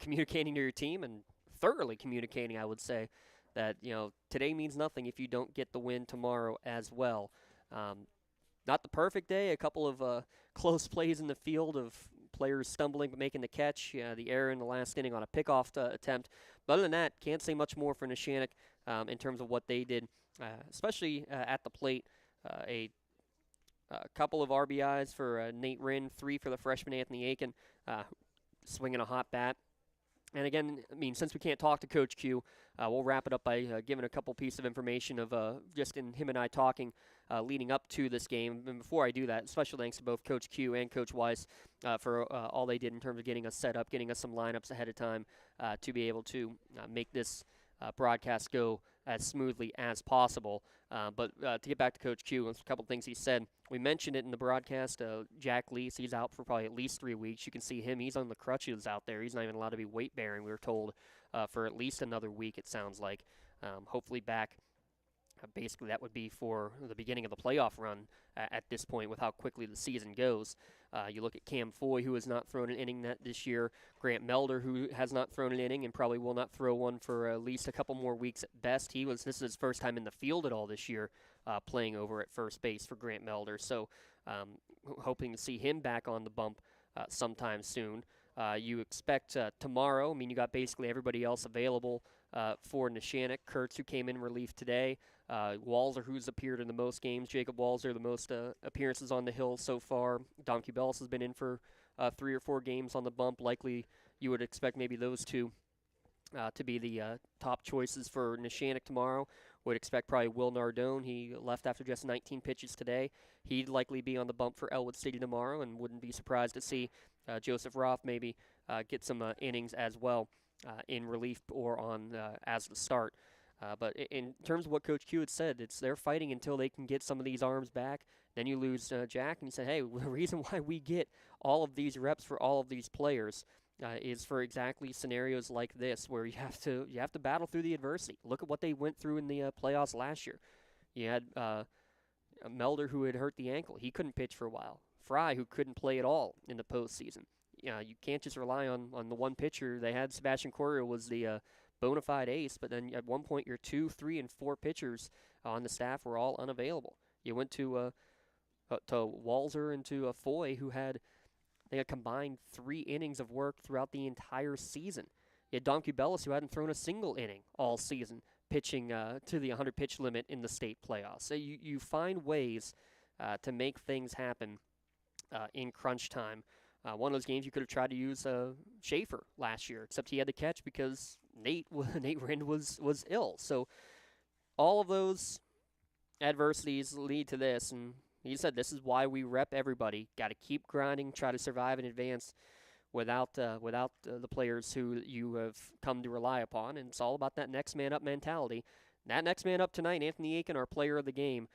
communicating to your team and thoroughly communicating, I would say, that today means nothing if you don't get the win tomorrow as well. Not the perfect day. A couple of close plays in the field of players stumbling but making the catch. The error in the last inning on a pickoff attempt. But other than that, can't say much more for Neshannock in terms of what they did, especially at the plate. A couple of RBIs for Nate Rinn, 3 for the freshman Anthony Aiken, swinging a hot bat. And again, I mean, since we can't talk to Coach Q, we'll wrap it up by giving a couple pieces of information of just in him and I talking leading up to this game. And before I do that, special thanks to both Coach Q and Coach Weiss for all they did in terms of getting us set up, getting us some lineups ahead of time to be able to make this broadcast go as smoothly as possible. But to get back to Coach Q, a couple things he said. We mentioned it in the broadcast. Jack Lease, he's out for probably at least 3 weeks. You can see him. He's on the crutches out there. He's not even allowed to be weight-bearing, we were told, for at least another week, it sounds like. Hopefully back. Basically, that would be for the beginning of the playoff run at this point with how quickly the season goes. You look at Cam Foy, who has not thrown an inning this year. Grant Melder, who has not thrown an inning and probably will not throw one for at least a couple more weeks at best. This is his first time in the field at all this year, playing over at first base for Grant Melder. So hoping to see him back on the bump sometime soon. You expect tomorrow, I mean, you got basically everybody else available for Neshannock. Kurtz, who came in relief today. Walzer, who's appeared in the most games. Jacob Walzer, the most appearances on the hill so far. Dom Cubelis has been in for 3 or 4 games on the bump. Likely you would expect maybe those two to be the top choices for Neshannock tomorrow. Would expect probably Will Nardone. He left after just 19 pitches today. He'd likely be on the bump for Ellwood City tomorrow, and wouldn't be surprised to see Joseph Roth maybe get some innings as well in relief or on as the start. But in terms of what Coach Q had said, they're fighting until they can get some of these arms back. Then you lose Jack, and you say, hey, the reason why we get all of these reps for all of these players is for exactly scenarios like this, where you have to battle through the adversity. Look at what they went through in the playoffs last year. You had Melder, who had hurt the ankle. He couldn't pitch for a while. Fry, who couldn't play at all in the postseason. You can't just rely on the one pitcher. They had Sebastian Correa was the bona fide ace, but then at one point your 2, 3, and 4 pitchers on the staff were all unavailable. You went to Walzer and to Foy, who had think, a combined 3 innings of work throughout the entire season. You had Donkey Bellis, who hadn't thrown a single inning all season, pitching to the 100-pitch limit in the state playoffs. So you find ways to make things happen in crunch time. One of those games you could have tried to use Schaefer last year, except he had to catch because Nate Rind was ill. So all of those adversities lead to this, and he said this is why we rep everybody. Got to keep grinding, try to survive in advance without the players who you have come to rely upon, and it's all about that next man up mentality. That next man up tonight, Anthony Aiken, our player of the game,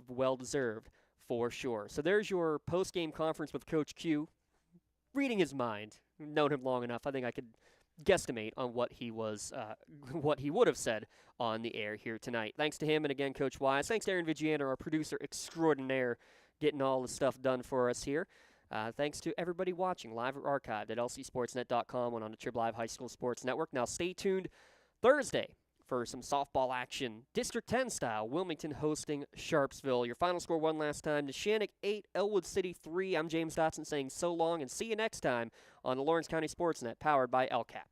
well-deserved for sure. So there's your post-game conference with Coach Q. Reading his mind, known him long enough, I think I could guesstimate on what he would have said on the air here tonight. Thanks to him, and again, Coach Wise. Thanks to Aaron Vigiano, our producer extraordinaire, getting all the stuff done for us here. Thanks to everybody watching, live or archived at lcsportsnet.com and on the Trib Live High School Sports Network. Now stay tuned Thursday for some softball action. District 10 style, Wilmington hosting Sharpsville. Your final score one last time, Neshannock 8, Ellwood City 3. I'm James Dotson saying so long, and see you next time on the Lawrence County SportsNet, powered by LCAP.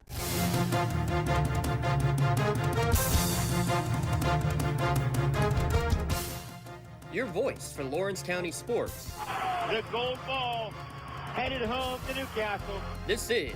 Your voice for Lawrence County sports. The gold ball headed home to Newcastle. This is